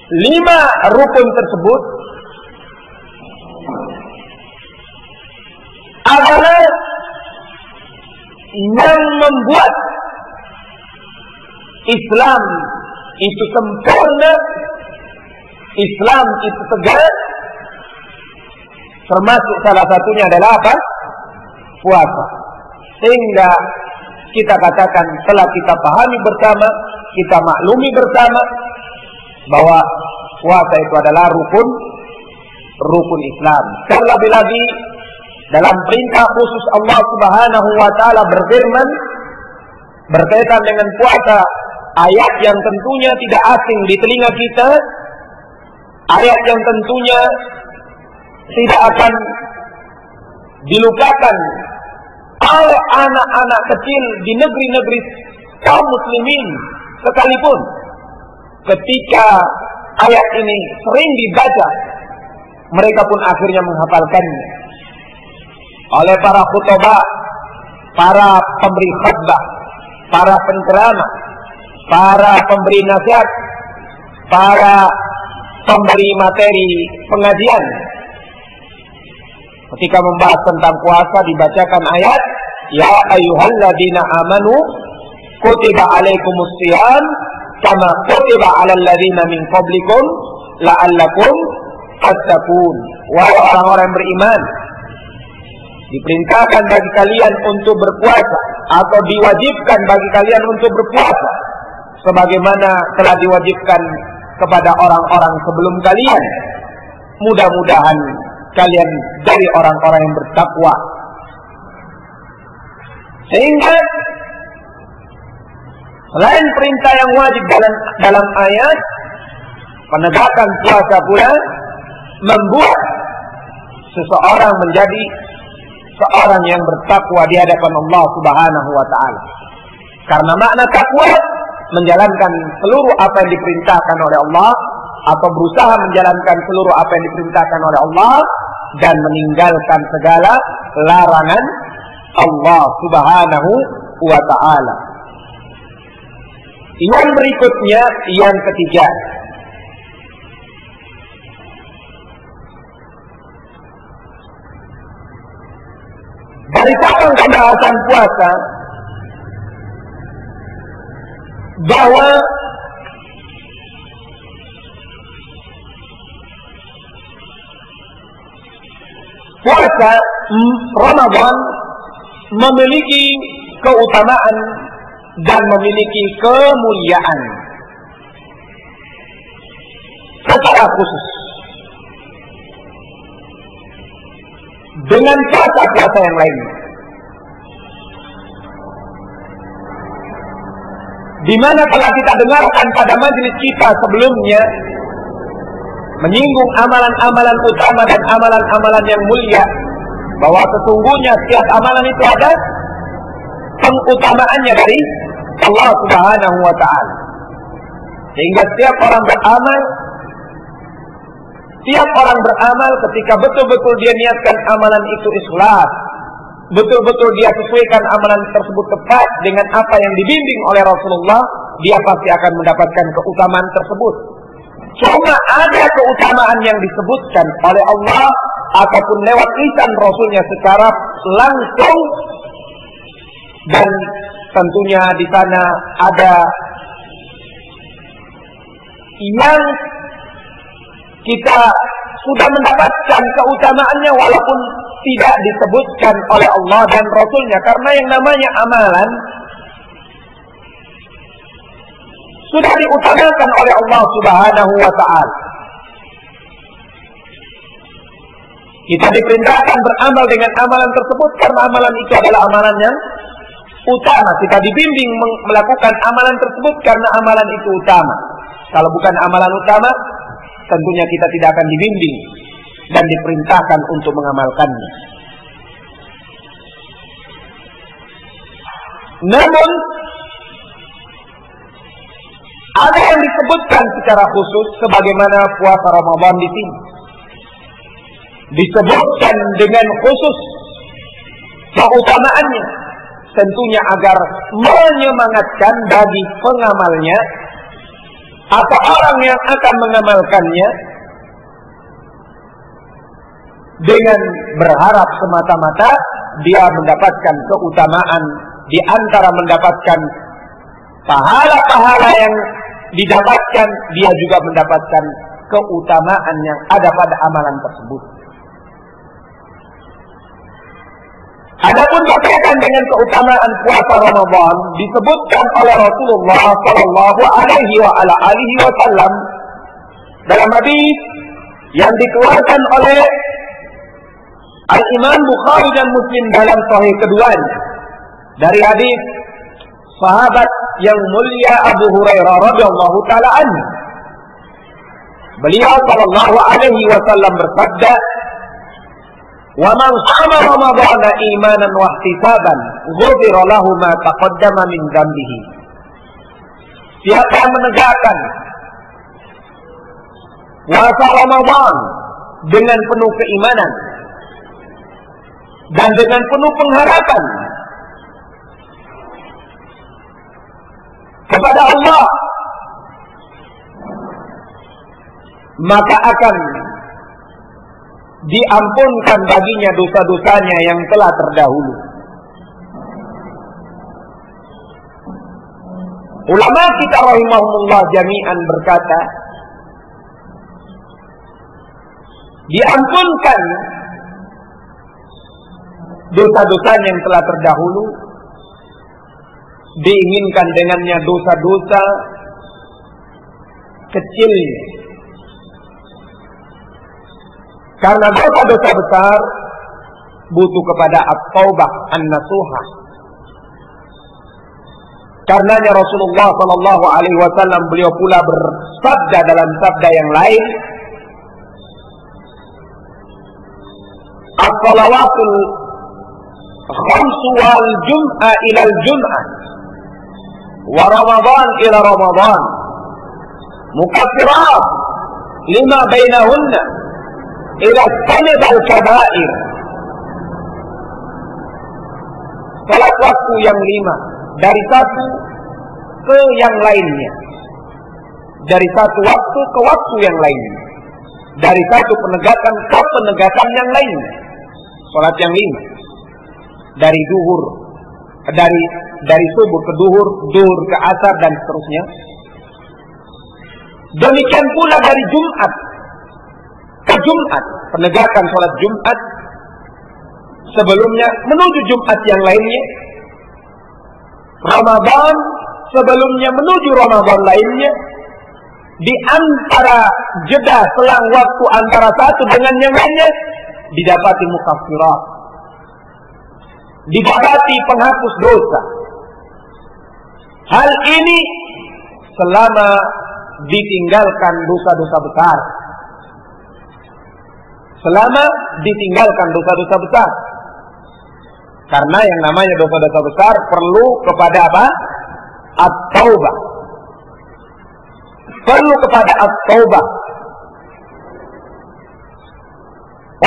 5 rukun tersebut adalah yang membuat Islam itu sempurna, Islam itu tegas. Termasuk salah satunya adalah apa? Puasa. Sehingga kita katakan, telah kita pahami bersama, kita maklumi bersama bahwa puasa itu adalah rukun Islam. Terlebih lagi dalam perintah khusus Allah Subhanahu wa taala berfirman berkaitan dengan puasa, ayat yang tentunya tidak asing di telinga kita, ayat yang tentunya tidak akan dilupakan oleh anak-anak kecil di negeri-negeri kaum muslimin sekalipun. Ketika ayat ini sering dibaca, mereka pun akhirnya menghafalkannya. Oleh para khutbah, para pemberi khutbah, para penceramah, para pemberi nasihat, para pemberi materi pengajian, ketika membahas tentang puasa dibacakan ayat, ya ayyuhalladzina amanu kutiba alaikumus shiyam kama kutiba alal ladzina min qablikum la'allakum tattaqun. Wahai orang-orang beriman, diperintahkan bagi kalian untuk berpuasa, atau diwajibkan bagi kalian untuk berpuasa sebagaimana telah diwajibkan kepada orang-orang sebelum kalian. Mudah-mudahan kalian dari orang-orang yang bertakwa. Sehingga selain perintah yang wajib dalam ayat, penegakan puasa pula membuat seseorang menjadi seorang yang bertakwa di hadapan Allah Subhanahu wa taala. Karena makna takwa menjalankan seluruh apa yang diperintahkan oleh Allah, atau berusaha menjalankan seluruh apa yang diperintahkan oleh Allah, dan meninggalkan segala larangan Allah Subhanahu wa ta'ala. Yang berikutnya, yang ketiga, puasa bahwa puasa Ramadan memiliki keutamaan dan memiliki kemuliaan secara khusus dengan puasa-puasa yang lain. Di mana telah kita dengarkan pada majelis kita sebelumnya menyinggung amalan-amalan utama dan amalan-amalan yang mulia, bahwa sesungguhnya setiap amalan itu ada pengutamaannya dari Allah Subhanahu wa ta'ala. Sehingga setiap orang beramal ketika betul-betul dia niatkan amalan itu ikhlas, betul-betul dia sesuaikan amalan tersebut tepat dengan apa yang dibimbing oleh Rasulullah, dia pasti akan mendapatkan keutamaan tersebut. Cuma ada keutamaan yang disebutkan oleh Allah ataupun lewat lisan Rasulnya secara langsung, dan tentunya di sana ada yang kita sudah mendapatkan keutamaannya walaupun tidak disebutkan oleh Allah dan Rasulnya, karena yang namanya amalan sudah diutamakan oleh Allah Subhanahu wa ta'ala. Kita diperintahkan beramal dengan amalan tersebut karena amalan itu adalah amalan yang utama. Kita dibimbing melakukan amalan tersebut karena amalan itu utama. Kalau bukan amalan utama, tentunya kita tidak akan dibimbing dan diperintahkan untuk mengamalkannya. Namun ada yang disebutkan secara khusus sebagaimana puasa Ramadan di sini. Disebutkan dengan khusus keutamaannya, tentunya agar menyemangatkan bagi pengamalnya atau orang yang akan mengamalkannya dengan berharap semata-mata dia mendapatkan keutamaan di antara mendapatkan pahala-pahala yang didapatkan, dia juga mendapatkan keutamaan yang ada pada amalan tersebut. Adapun berkaitan dengan keutamaan puasa Ramadan disebutkan oleh Rasulullah sallallahu alaihi wasallam dalam hadis yang dikeluarkan oleh Al-Imam Bukhari dan Muslim dalam sahih keduanya dari hadis sahabat yang mulia Abu Hurairah radhiyallahu taala anhu. Beliau sallallahu alaihi wasallam bersabda, "Wa man shama Ramadhana imanan wa ihtisaban, ghufira lahu ma taqaddama min dhanbihi." Siapa yang menegakkan puasa Ramadan dengan penuh keimanan dan dengan penuh pengharapan kepada Allah, maka akan diampunkan baginya dosa-dosanya yang telah terdahulu. Ulama kita rahimahumullah jami'an berkata, diampunkan dosa-dosanya yang telah terdahulu, diinginkan dengannya dosa-dosa kecilnya. Karena dosa-dosa besar butuh kepada at-taubah an-nasuha. Karenanya Rasulullah sallallahu alaihi wasallam beliau pula bersabda dalam sabda yang lain, "As-salawatul khamsu wal jum'a ila al-jum'ah wa Ramadan ila Ramadan mukaffirat lima bainahunna ila sanad al-kaba'ir." Salat waktu yang 5 dari satu ke yang lainnya, dari satu waktu ke waktu yang lainnya, dari satu penegakan ke penegakan yang lainnya. Salat yang 5 dari zuhur dari subuh ke duhur, duhur ke asar dan seterusnya. Demikian pula dari Jumat ke Jumat, penegakan sholat Jumat sebelumnya menuju Jumat yang lainnya. Ramadan sebelumnya menuju Ramadan lainnya. Di antara jeda selang waktu antara satu dengan yang lainnya didapati mukaffirat, didapati penghapus dosa. Hal ini selama ditinggalkan dosa-dosa besar. Selama ditinggalkan dosa-dosa besar. Karena yang namanya dosa-dosa besar perlu kepada apa? At-taubah. Perlu kepada at-taubah.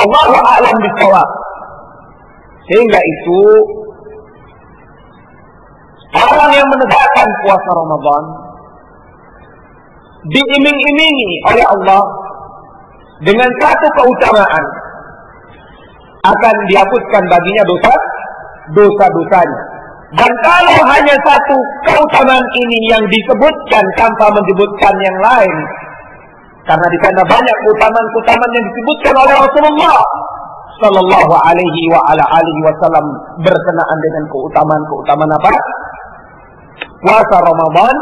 Wallahu a'lam bishawab. Sehingga itu orang yang menegakkan puasa Ramadan diiming-imingi oleh Allah dengan satu keutamaan, akan dihapuskan baginya dosa-dosanya. Dan kalau hanya satu keutamaan ini yang disebutkan tanpa menyebutkan yang lain, karena di sana banyak keutamaan-keutamaan yang disebutkan oleh Rasulullah Sallallahu Alaihi Wasallam berkenaan dengan keutamaan apa? Puasa Ramadan.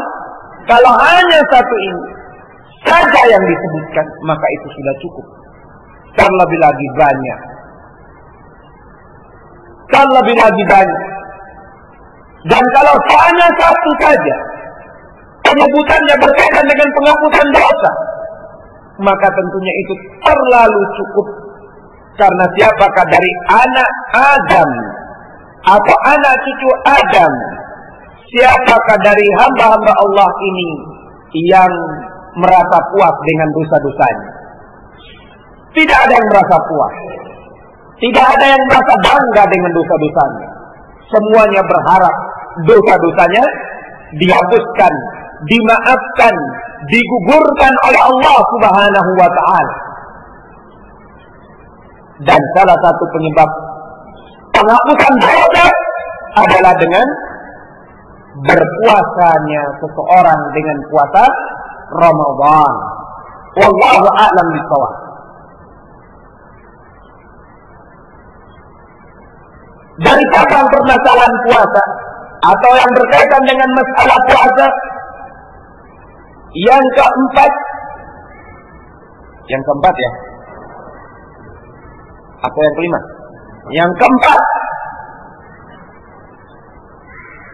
Kalau hanya satu ini saja yang disebutkan, maka itu sudah cukup. Terlebih lagi banyak. Dan kalau hanya satu saja penyebutannya berkaitan dengan penghapusan dosa, maka tentunya itu terlalu cukup. Karena siapakah dari anak Adam atau anak cucu Adam, siapakah dari hamba-hamba Allah ini yang merasa puas dengan dosa-dosanya? Tidak ada yang merasa puas. Tidak ada yang merasa bangga dengan dosa-dosanya. Semuanya berharap dosa-dosanya dihapuskan, dimaafkan, digugurkan oleh Allah Subhanahu wa ta'ala. Dan salah satu penyebab penghapusan dosa adalah dengan berpuasanya seseorang dengan puasa Ramadan. Wallahu a'lam bishawab. Dari cabang permasalahan puasa atau yang berkaitan dengan masalah puasa yang keempat ya, atau yang kelima? Yang keempat,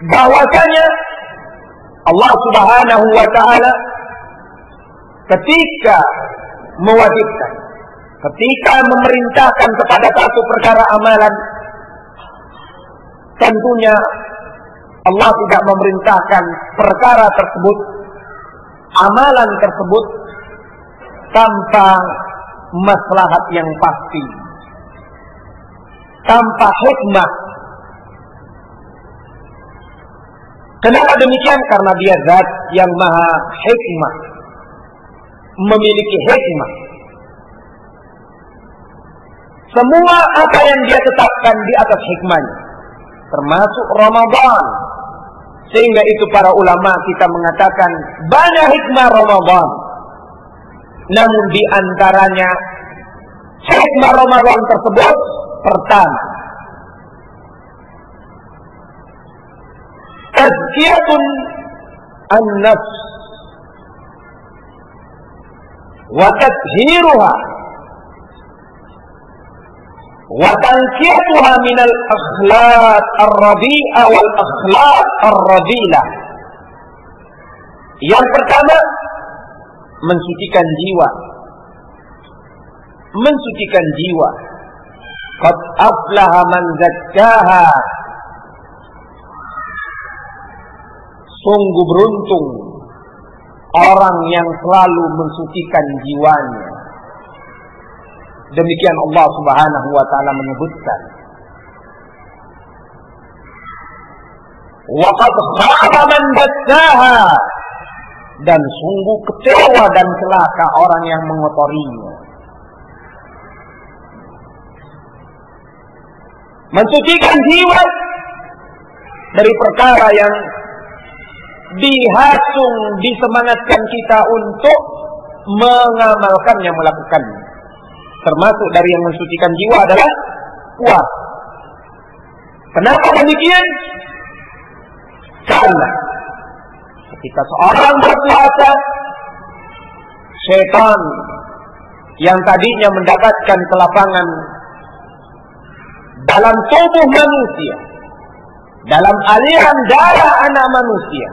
bahwasanya Allah Subhanahu wa ta'ala ketika mewajibkan, ketika memerintahkan kepada satu perkara amalan, tentunya Allah tidak memerintahkan perkara tersebut, amalan tersebut, tanpa maslahat yang pasti, tanpa hikmah. Kenapa demikian? Karena dia zat yang maha hikmah, memiliki hikmah. Semua apa yang dia tetapkan di atas hikmahnya, termasuk Ramadan. Sehingga itu para ulama kita mengatakan banyak hikmah Ramadan. Namun di antaranya hikmah Ramadan tersebut, pertama, tazkiyatun an-nafs wa tatheeruha wa tanqiyatuha min al-akhlaq ar-radi'a wal akhlaq ar-radilah. Yang pertama, mensucikan jiwa. Mensucikan jiwa. Qad aflaha man zakkaha. Sungguh beruntung orang yang selalu mensucikan jiwanya. Demikian Allah Subhanahu wa ta'ala menyebutkan. Wa qad khaba man dassaha. Dan sungguh kecewa dan celaka orang yang mengotorinya. Mensucikan jiwa dari perkara yang dihasung, disemangatkan kita untuk mengamalkannya, melakukannya. Termasuk dari yang mensucikan jiwa adalah puasa. Kenapa demikian? Karena ketika seorang berpuasa, syaitan yang tadinya mendapatkan kelapangan dalam tubuh manusia, dalam aliran darah anak manusia,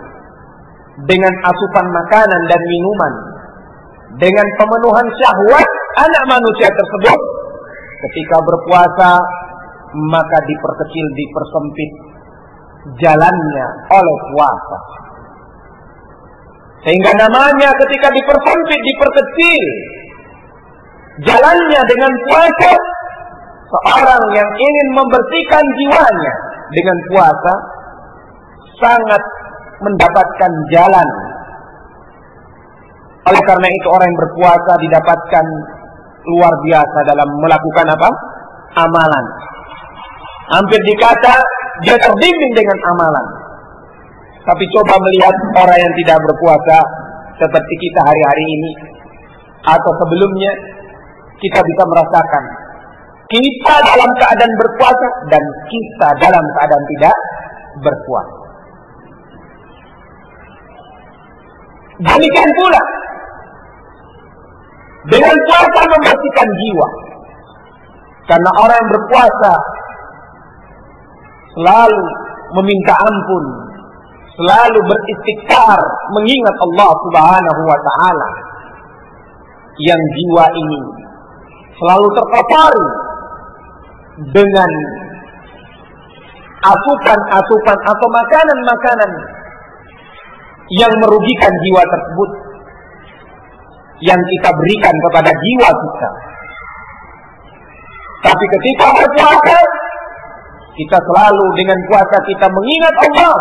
dengan asupan makanan dan minuman, dengan pemenuhan syahwat anak manusia tersebut, ketika berpuasa maka diperkecil, dipersempit jalannya oleh puasa. Sehingga namanya ketika dipersempit, diperkecil jalannya dengan puasa, seorang yang ingin membersihkan jiwanya dengan puasa sangat mendapatkan jalan. Oleh karena itu orang yang berpuasa didapatkan luar biasa dalam melakukan apa? Amalan. Hampir dikata dia terbimbing dengan amalan. Tapi coba melihat orang yang tidak berpuasa seperti kita hari-hari ini atau sebelumnya, kita bisa merasakan kita dalam keadaan berpuasa dan kita dalam keadaan tidak berpuasa. Demikian pula dengan puasa membersihkan jiwa. Karena orang yang berpuasa selalu meminta ampun, selalu beristighfar, mengingat Allah Subhanahu wa taala, yang jiwa ini selalu terpapari dengan asupan-asupan atau makanan-makanan yang merugikan jiwa tersebut, yang kita berikan kepada jiwa kita. Tapi ketika berpuasa, kita selalu dengan puasa kita mengingat Allah,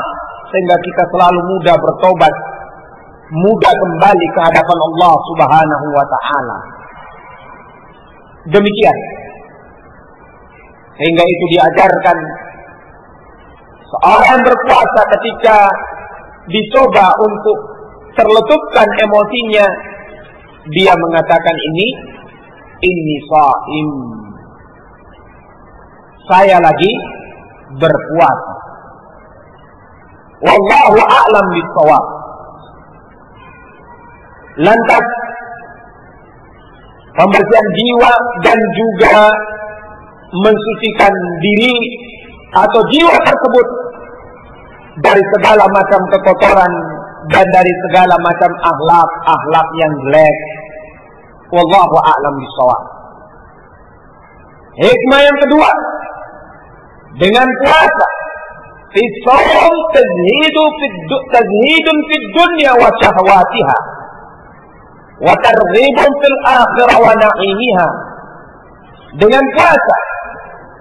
sehingga kita selalu mudah bertobat, mudah kembali ke hadapan Allah Subhanahu wa taala. Demikian. Sehingga itu diajarkan seorang berpuasa ketika dicoba untuk terletupkan emosinya, dia mengatakan ini shaim, saya lagi berpuasa. Wallahu a'lam bishawab. Lantas pembersihan jiwa dan juga mensucikan diri atau jiwa tersebut dari segala macam kekotoran dan dari segala macam akhlak yang jelek. Wallahu a'lam bishawab. Hikmah yang kedua, dengan puasa fi shaum tazhidun fid dunya wa syahwatiha wa targhibun fil akhirah wa na'imiha. Dengan puasa,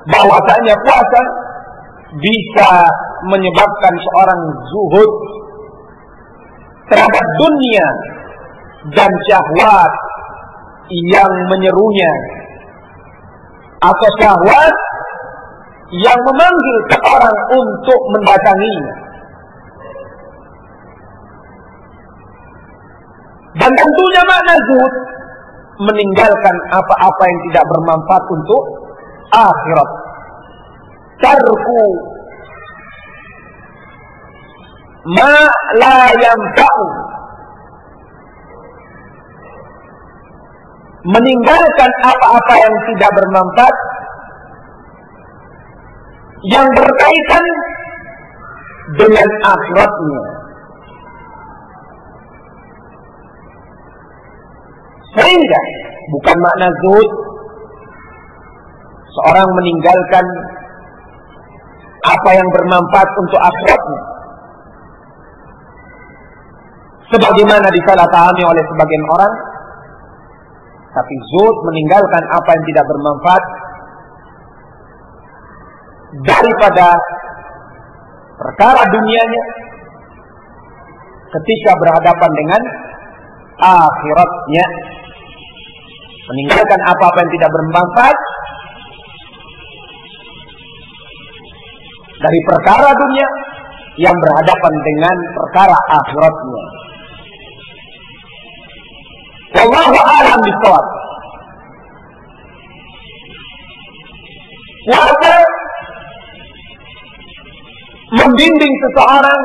bahwasanya puasa bisa menyebabkan seorang zuhud terhadap dunia dan syahwat yang menyerunya, atau syahwat yang memanggil seorang untuk mendatanginya. Dan tentunya makna zuhud meninggalkan apa-apa yang tidak bermanfaat untuk akhirat. Tarku ma la yanfa'u, meninggalkan apa-apa yang tidak bermanfaat yang berkaitan dengan akhiratnya. Sehingga bukan makna zuhud seorang meninggalkan apa yang bermanfaat untuk akhiratnya, sebagaimana disalahpahami oleh sebagian orang. Tapi zuhud meninggalkan apa yang tidak bermanfaat daripada perkara dunianya ketika berhadapan dengan akhiratnya. Meninggalkan apa-apa yang tidak bermanfaat dari perkara dunia yang berhadapan dengan perkara akhiratnya. Wallahu a'lam bishawab. Puasa membimbing seseorang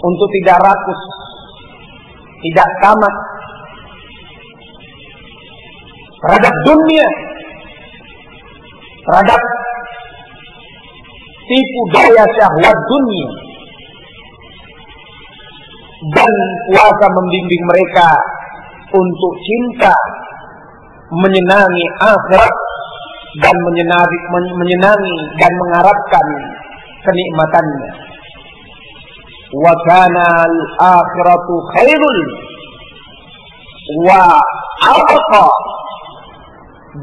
untuk tidak rakus, tidak tamak terhadap dunia, terhadap tipu daya syahwat dunia. Dan puasa membimbing mereka untuk cinta, menyenangi akhirat, dan menyenangi dan mengharapkan kenikmatannya. Wa kana al-akhiratu khairul wa abqa,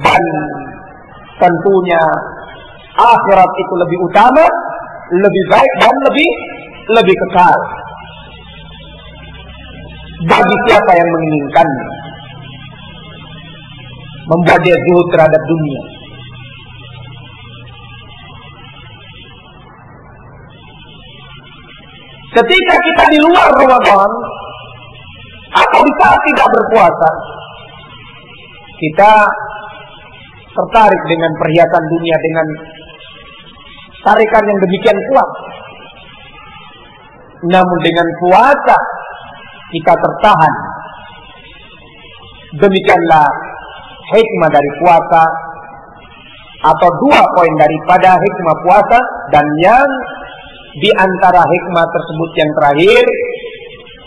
dan tentunya akhirat itu lebih utama, lebih baik, dan lebih kekal bagi siapa yang menginginkannya, membuat dia zuhud terhadap dunia. Ketika kita di luar Ramadan atau di saat tidak berpuasa, kita tertarik dengan perhiasan dunia dengan tarikan yang demikian kuat. Namun dengan puasa kita tertahan. Demikianlah hikmah dari puasa, atau 2 poin daripada hikmah puasa. Dan yang di antara hikmah tersebut yang terakhir,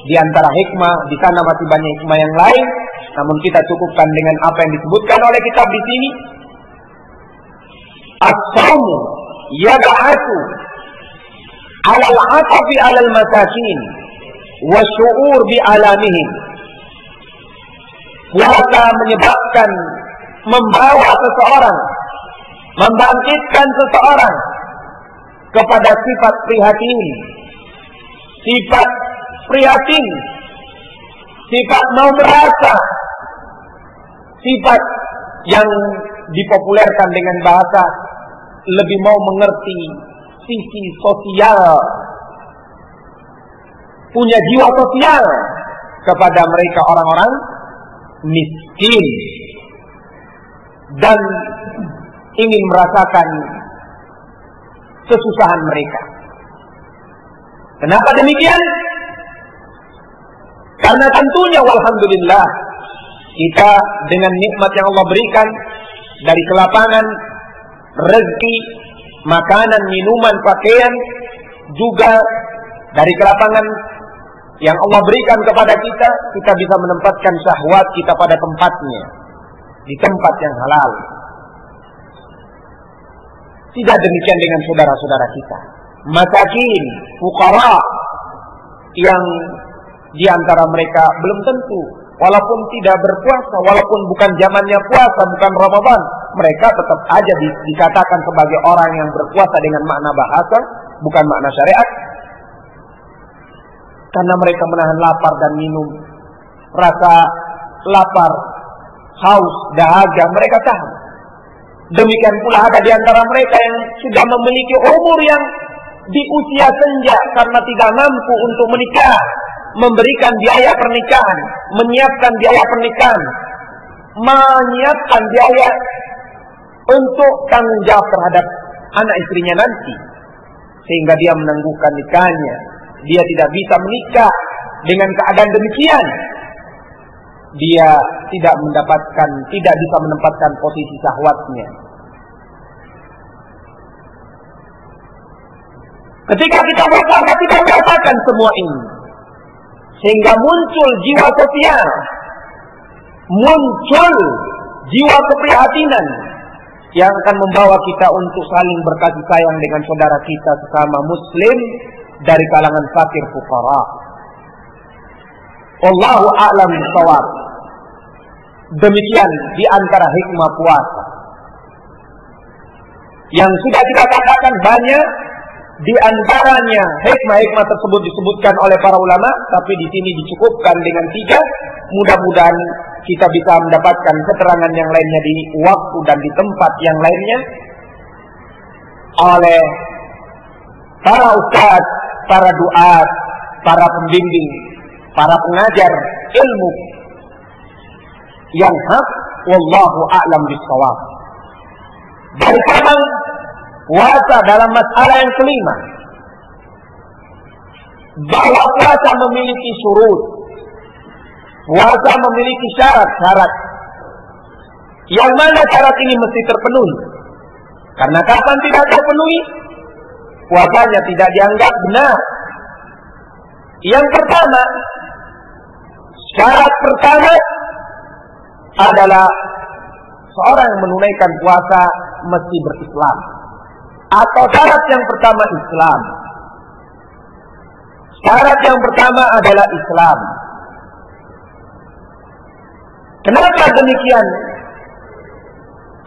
di antara hikmah, di sana masih banyak hikmah yang lain, namun kita cukupkan dengan apa yang disebutkan oleh kitab di sini. As-sawmu yab'atsu 'ala al-'atafi 'ala al-masakin wa syu'ur bi 'alamihim. Puasa menyebabkan, membawa seseorang, membangkitkan seseorang kepada sifat prihatin, sifat mau merasa, sifat yang dipopulerkan dengan bahasa lebih mau mengerti sisi sosial, punya jiwa sosial kepada mereka orang-orang miskin, dan ingin merasakan kesusahan mereka. Kenapa demikian? Karena tentunya walhamdulillah kita dengan nikmat yang Allah berikan dari kelapangan rezeki, makanan, minuman, pakaian, juga dari kelapangan yang Allah berikan kepada kita, kita bisa menempatkan syahwat kita pada tempatnya, di tempat yang halal. Tidak demikian dengan saudara-saudara kita, masakin, fuqara, yang di antara mereka belum tentu, walaupun tidak berpuasa, walaupun bukan zamannya puasa, bukan Ramadan, mereka tetap aja dikatakan sebagai orang yang berpuasa dengan makna bahasa, bukan makna syariat. Karena mereka menahan lapar dan minum, rasa lapar, haus, dahaga, mereka tahan. Demikian pula ada di antara mereka yang sudah memiliki umur yang di usia senja karena tidak mampu untuk menikah, memberikan biaya pernikahan, menyiapkan biaya pernikahan, menyiapkan biaya untuk tanggung jawab terhadap anak istrinya nanti, sehingga dia menangguhkan nikahnya. Dia tidak bisa menikah. Dengan keadaan demikian, dia tidak bisa menempatkan posisi syahwatnya. Ketika kita berpuasa, kita merasakan semua ini, sehingga muncul jiwa sosial, muncul jiwa keprihatinan yang akan membawa kita untuk saling berkasih sayang dengan saudara kita sesama muslim dari kalangan fakir fuqara. Wallahu a'lam bishawab. Demikian di antara hikmah puasa yang sudah kita katakan banyak. Di antaranya hikmah-hikmah tersebut disebutkan oleh para ulama, tapi di sini dicukupkan dengan 3. Mudah-mudahan kita bisa mendapatkan keterangan yang lainnya di waktu dan di tempat yang lainnya oleh para ustaz, para duat, para pembimbing, para pengajar ilmu yang hak. Wallahu a'lam bishawab. Dari cabang puasa dalam masalah yang kelima, bahwa puasa memiliki syurut, puasa memiliki syarat-syarat, yang mana syarat ini mesti terpenuhi. Karena kapan tidak terpenuhi, puasanya tidak dianggap benar. Yang pertama, syarat pertama adalah seorang menunaikan puasa mesti berislam. Atau syarat yang pertama Islam. Syarat yang pertama adalah Islam. Kenapa demikian?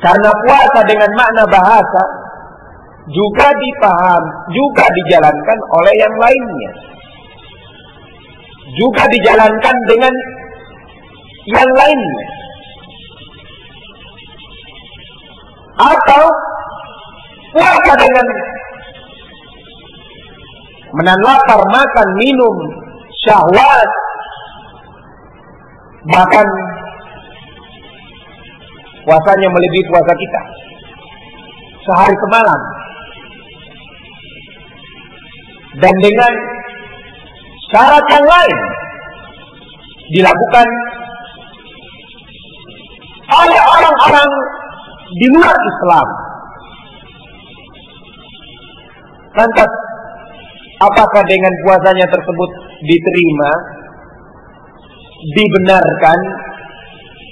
Karena puasa dengan makna bahasa juga dipaham, juga dijalankan oleh yang lainnya. Juga dijalankan dengan yang lainnya. Atau puasa dengan menahan lapar, makan, minum, syahwat, bahkan puasanya melebihi puasa kita sehari semalam, dan dengan syarat yang lain dilakukan oleh orang-orang di luar Islam. Lantas, apakah dengan puasanya tersebut diterima, dibenarkan?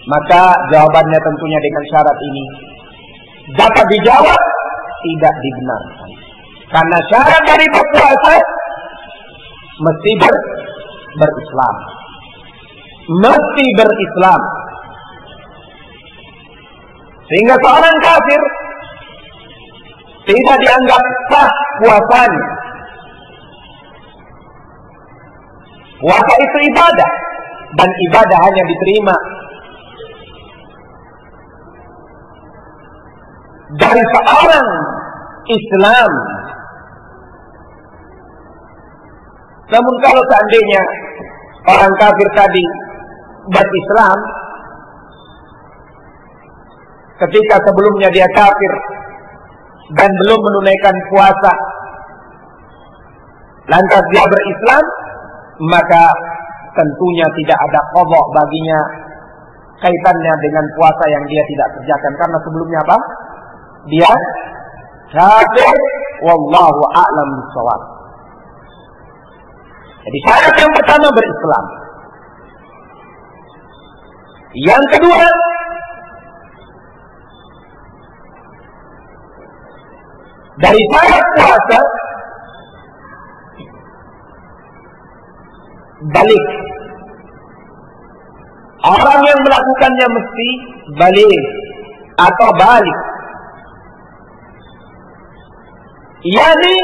Maka jawabannya tentunya dengan syarat ini dapat dijawab tidak dibenarkan. Karena syarat dari berpuasa mesti berislam. Mesti berislam. Sehingga seorang kafir tidak dianggap sah puasanya. Puasa itu ibadah, dan ibadah hanya diterima dari seorang Islam. Namun kalau seandainya orang kafir tadi berislam, ketika sebelumnya dia kafir dan belum menunaikan puasa, lantas dia berislam, maka tentunya tidak ada qadha baginya kaitannya dengan puasa yang dia tidak kerjakan. Karena sebelumnya apa? Dia kafir. Wallahu a'lam bishawab. Jadi syarat yang pertama berislam. Yang kedua, dari syarat puasa balik. Orang yang melakukannya mesti balik atau balik. Yani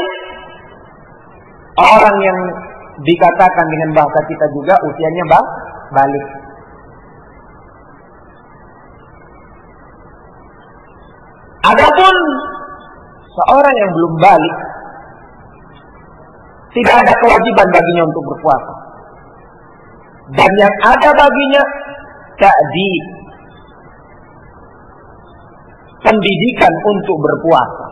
orang yang dikatakan dengan bahasa kita juga usianya balik. Adapun seorang yang belum balik, tidak ada kewajiban baginya untuk berpuasa. Dan yang ada baginya ta'dib, pendidikan untuk berpuasa.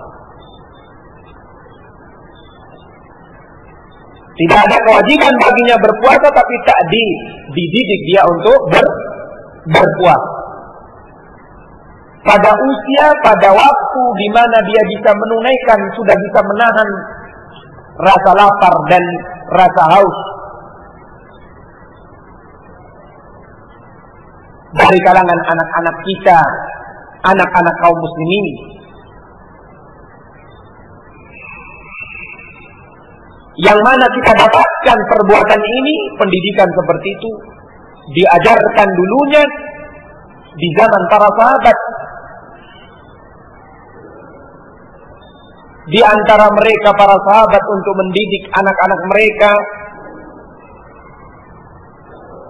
Tidak ada kewajiban baginya berpuasa, tapi ta'dib, dididik dia untuk berpuasa. Pada usia, pada waktu di mana dia bisa menunaikan, sudah bisa menahan rasa lapar dan rasa haus. Dari kalangan anak-anak kita, anak-anak kaum muslimin. Yang mana kita dapatkan perbuatan ini, pendidikan seperti itu diajarkan dulunya di zaman para sahabat. Di antara mereka para sahabat untuk mendidik anak-anak mereka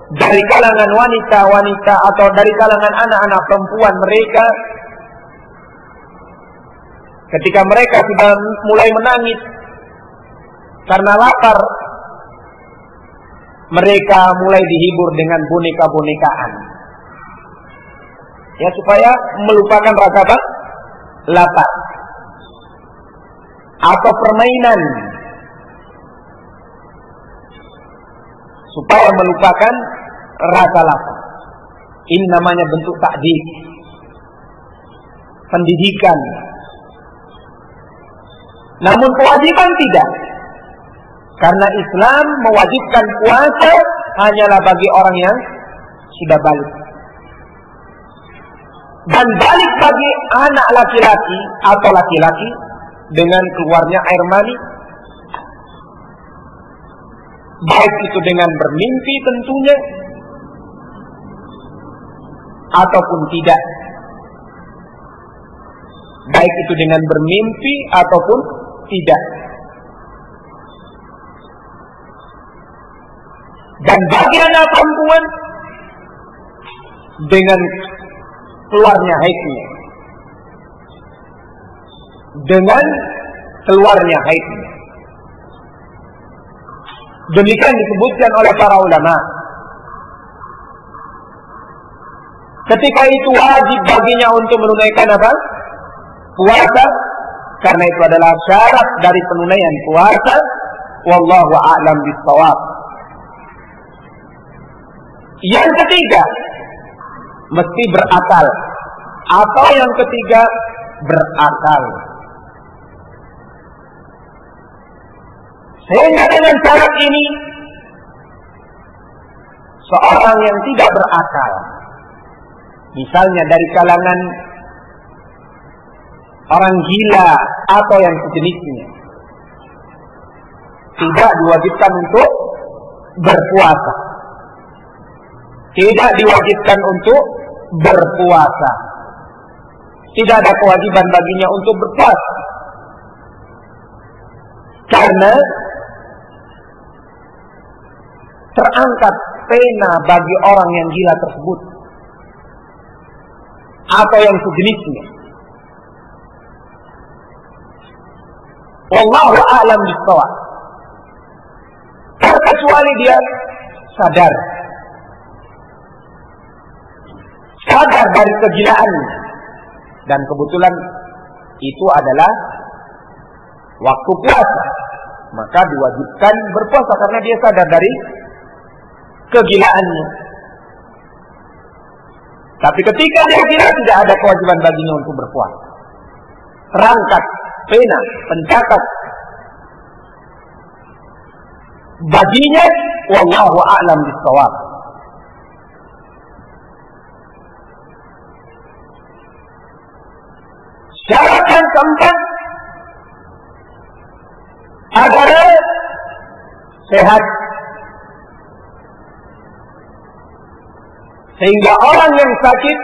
dari kalangan wanita-wanita atau dari kalangan anak-anak perempuan mereka, ketika mereka sudah mulai menangis karena lapar, mereka mulai dihibur dengan boneka-bonekaan. Ya, supaya melupakan rasa lapar. Atau permainan, supaya melupakan rasa lapar. Ini namanya bentuk ta'dib, pendidikan. Namun kewajiban tidak. Karena Islam mewajibkan puasa hanyalah bagi orang yang sudah balik. Dan balik bagi anak laki-laki atau laki-laki dengan keluarnya air mani, baik itu dengan bermimpi tentunya ataupun tidak, baik itu dengan bermimpi ataupun tidak. Dan bagi anak perempuan dengan keluarnya haidnya, dengan keluarnya haidnya. Demikian disebutkan oleh para ulama. Ketika itu wajib baginya untuk menunaikan apa? Puasa, karena itu adalah syarat dari penunaian puasa. Wallahu a'lam bishawab. Yang ketiga, mesti berakal. Atau yang ketiga, berakal. Sehingga dengan syarat ini, seorang yang tidak berakal, misalnya dari kalangan orang gila atau yang sejenisnya, tidak diwajibkan untuk berpuasa. Tidak diwajibkan untuk berpuasa. Tidak ada kewajiban baginya untuk berpuasa. Karena terangkat pena bagi orang yang gila tersebut atau yang sejenisnya. Wallahu a'lam bishawab. Kecuali dia sadar dari kegilaannya, dan kebetulan itu adalah waktu puasa, maka diwajibkan berpuasa karena dia sadar dari kegilaannya. Tapi ketika dia gila, tidak ada kewajiban baginya untuk berpuasa. Terangkat pena, pencatat baginya, wallahu a'lam bishawab. Syarat yang keempat adalah sehat. Sehingga orang yang sakit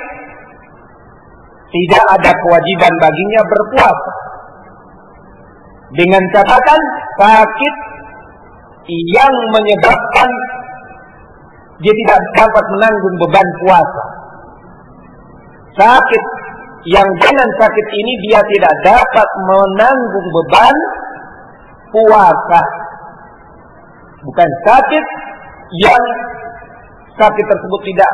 tidak ada kewajiban baginya berpuasa. Dengan catatan sakit yang menyebabkan dia tidak dapat menanggung beban puasa. Sakit yang dengan sakit ini dia tidak dapat menanggung beban puasa. Bukan sakit yang sakit tersebut tidak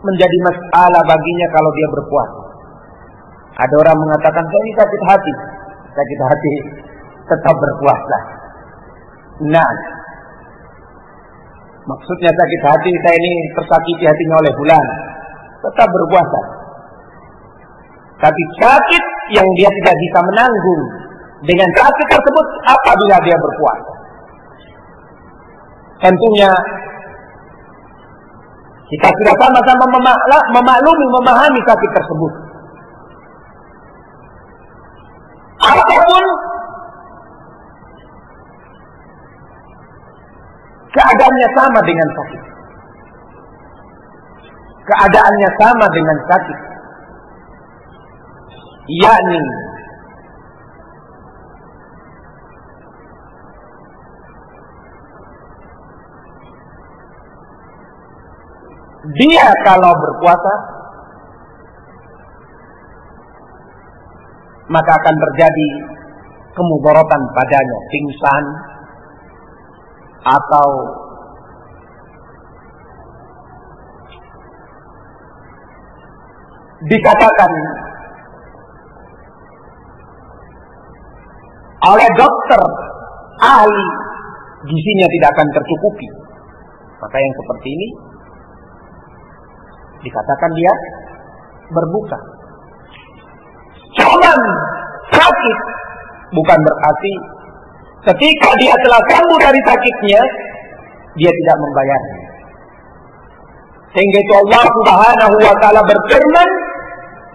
menjadi masalah baginya kalau dia berpuasa. Ada orang mengatakan, saya ini sakit hati. Sakit hati tetap berpuasa. Nah, maksudnya sakit hati, saya ini tersakiti hatinya oleh bulan, tetap berpuasa. Tapi sakit yang dia tidak bisa menanggung dengan sakit tersebut apabila dia berpuasa. Tentunya kita sudah sama-sama memaklumi, memahami sakit tersebut. Apapun keadaannya sama dengan sakit. Keadaannya sama dengan sakit. Yakni dia kalau berpuasa maka akan terjadi kemudaratan padanya, pingsan atau dikatakan oleh dokter ahli gizinya tidak akan tercukupi, maka yang seperti ini dikatakan dia berbuka. Cuman sakit bukan berarti ketika dia telah sembuh dari sakitnya dia tidak membayarnya. Sehingga itu Allah Subhanahu wa taala berfirman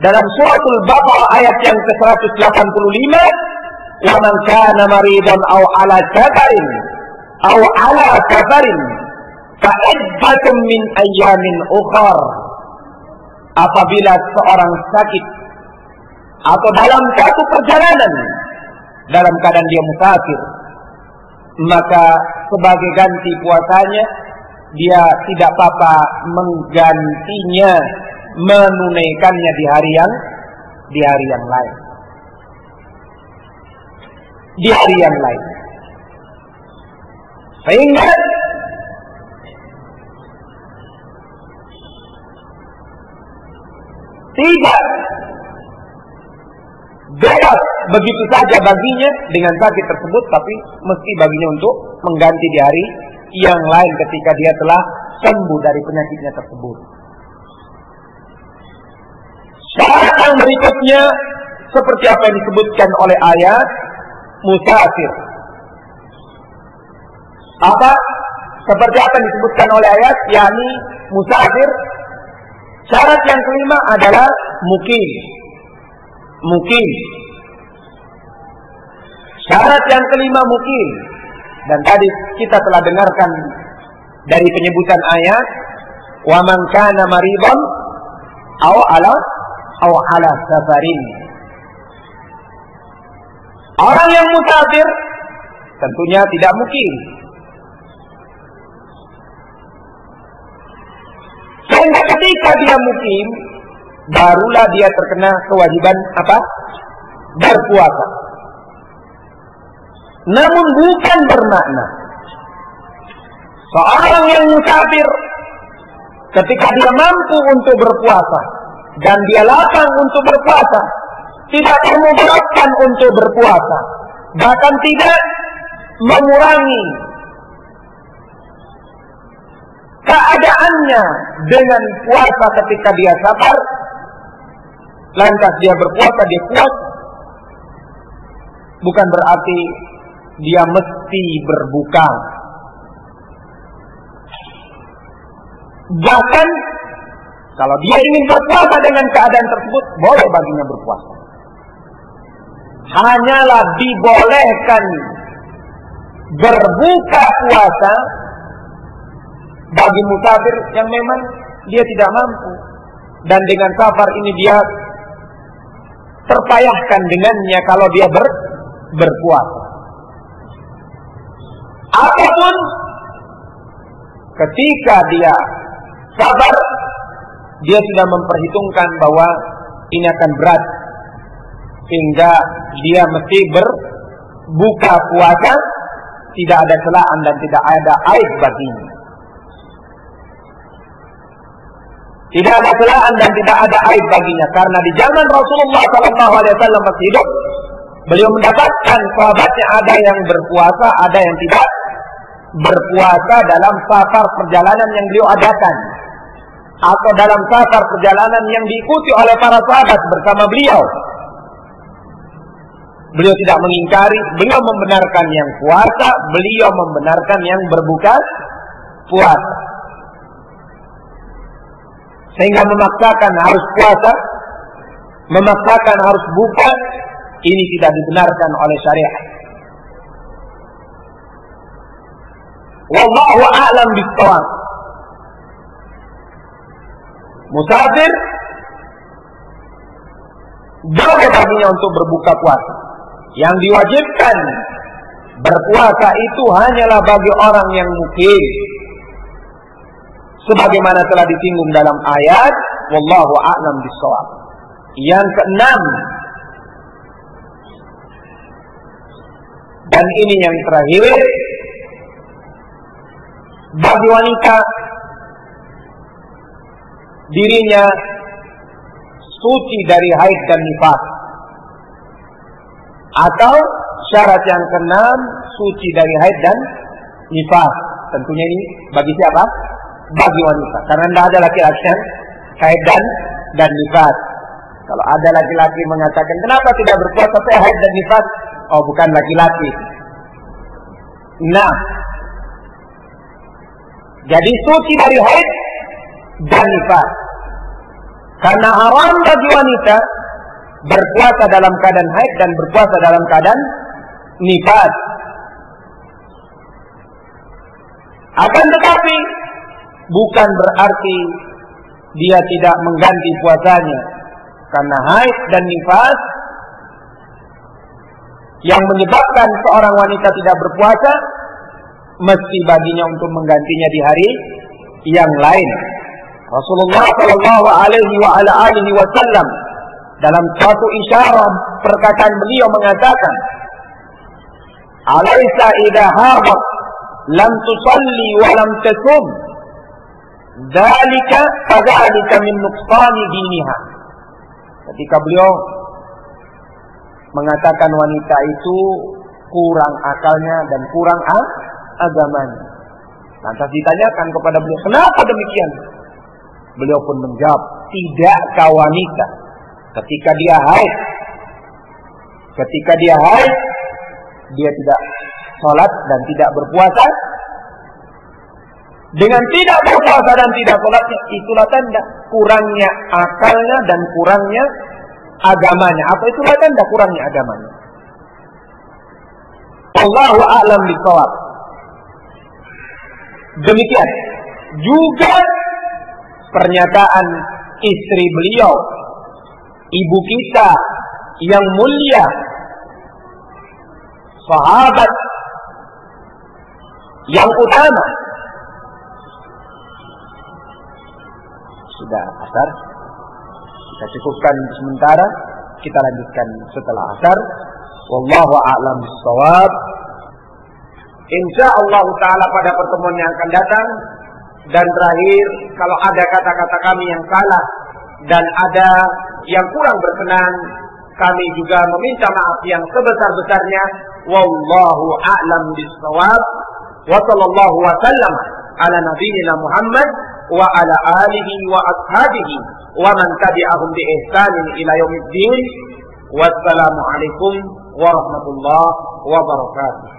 dalam suratul Baqarah ayat yang ke-185, "Wa man kana maridan aw ala safarin fa iddatun min ayyamin ukhar." Apabila seorang sakit atau dalam satu perjalanan dalam keadaan dia musafir, maka sebagai ganti puasanya dia tidak apa-apa menggantinya, menunaikannya di hari yang lain. Di hari yang lain. Sehingga tidak bebas begitu saja baginya dengan sakit tersebut, tapi mesti baginya untuk mengganti di hari yang lain ketika dia telah sembuh dari penyakitnya tersebut. Syarat yang berikutnya seperti apa yang disebutkan oleh ayat musafir. Apa? Seperti apa yang disebutkan oleh ayat, yakni musafir. Syarat yang kelima adalah mukim. Syarat yang kelima mukim. Dan tadi kita telah dengarkan dari penyebutan ayat, wa man kana maridan aw ala safarin. Orang yang musafir tentunya tidak mukim. Sehingga ketika dia mukim, barulah dia terkena kewajiban apa? Berpuasa. Namun bukan bermakna seorang yang musafir ketika dia mampu untuk berpuasa dan dia lapang untuk berpuasa, tidak memudaratkan untuk berpuasa, bahkan tidak mengurangi keadaannya dengan puasa ketika dia sabar, lantas dia berpuasa, dia kuat, bukan berarti dia mesti berbuka. Bahkan kalau dia ingin berpuasa dengan keadaan tersebut, boleh baginya berpuasa. Hanyalah dibolehkan berbuka puasa bagi musafir yang memang dia tidak mampu, dan dengan safar ini dia terpayahkan dengannya kalau dia berpuasa. Apapun ketika dia sabar, dia sudah memperhitungkan bahwa ini akan berat, sehingga dia mesti berbuka puasa, tidak ada celaan dan tidak ada aib baginya. Tidak ada celaan dan tidak ada aib baginya, karena di zaman Rasulullah SAW masih hidup, beliau mendapatkan sahabatnya ada yang berpuasa, ada yang tidak berpuasa dalam safar perjalanan yang beliau adakan, atau dalam safar perjalanan yang diikuti oleh para sahabat bersama beliau. Beliau tidak mengingkari, beliau membenarkan yang puasa, beliau membenarkan yang berbuka puasa. Sehingga memaksakan harus puasa, memaksakan harus buka, ini tidak dibenarkan oleh syariat. Wallahu a'lam bishawab. Musafir boleh baginya untuk berbuka puasa. Yang diwajibkan berpuasa itu hanyalah bagi orang yang mukim, sebagaimana telah disinggung dalam ayat wallahu a'lam bishawab. Yang keenam, Dan ini yang terakhir, bagi wanita dirinya suci dari haid dan nifas. Atau syarat yang keenam, suci dari haid dan nifas. Tentunya ini bagi siapa? Bagi wanita. Karena tidak ada laki-laki yang haid dan nifas. Kalau ada laki-laki mengatakan, kenapa tidak berpuasa saya haid dan nifas? Oh, bukan laki-laki. Nah, jadi suci dari haid dan nifas. Karena haram bagi wanita berpuasa dalam keadaan haid dan berpuasa dalam keadaan nifas. Akan tetapi bukan berarti dia tidak mengganti puasanya. Karena haid dan nifas yang menyebabkan seorang wanita tidak berpuasa, mesti baginya untuk menggantinya di hari yang lain. Rasulullah sallallahu alaihi wasallam dalam suatu isyarat perkataan beliau mengatakan, "Alaisa idza hadat lam tusalli wa lam tasum, dzalika fadzalika min nuqsani diniha." Ketika beliau mengatakan wanita itu kurang akalnya dan kurang agamanya. Lantas ditanyakan kepada beliau, kenapa demikian? Beliau pun menjawab, tidakkah wanita ketika dia haid, dia tidak sholat dan tidak berpuasa? Dengan tidak berpuasa dan tidak sholatnya, itulah tanda kurangnya akalnya dan kurangnya agamanya. Apa itulah tanda kurangnya agamanya? Allahu a'lam bishawab. Demikian juga pernyataan istri beliau, ibu kita yang mulia, sahabat yang utama. Sudah asar, kita cukupkan sementara, kita lanjutkan setelah asar. Wallahu a'lam bishawab. Insyaallah taala pada pertemuan yang akan datang. Dan terakhir, kalau ada kata-kata kami yang salah dan ada yang kurang berkenan, kami juga meminta maaf yang sebesar-besarnya. Wallahu a'lam bishawab. Wa sallallahu wa sallam ala nabiyyina Muhammad wa ala alihi wa ashabihi wa man tabi'ahum bi ihsanin ila yaumiddin. Wassalamu alaikum warahmatullahi wabarakatuh.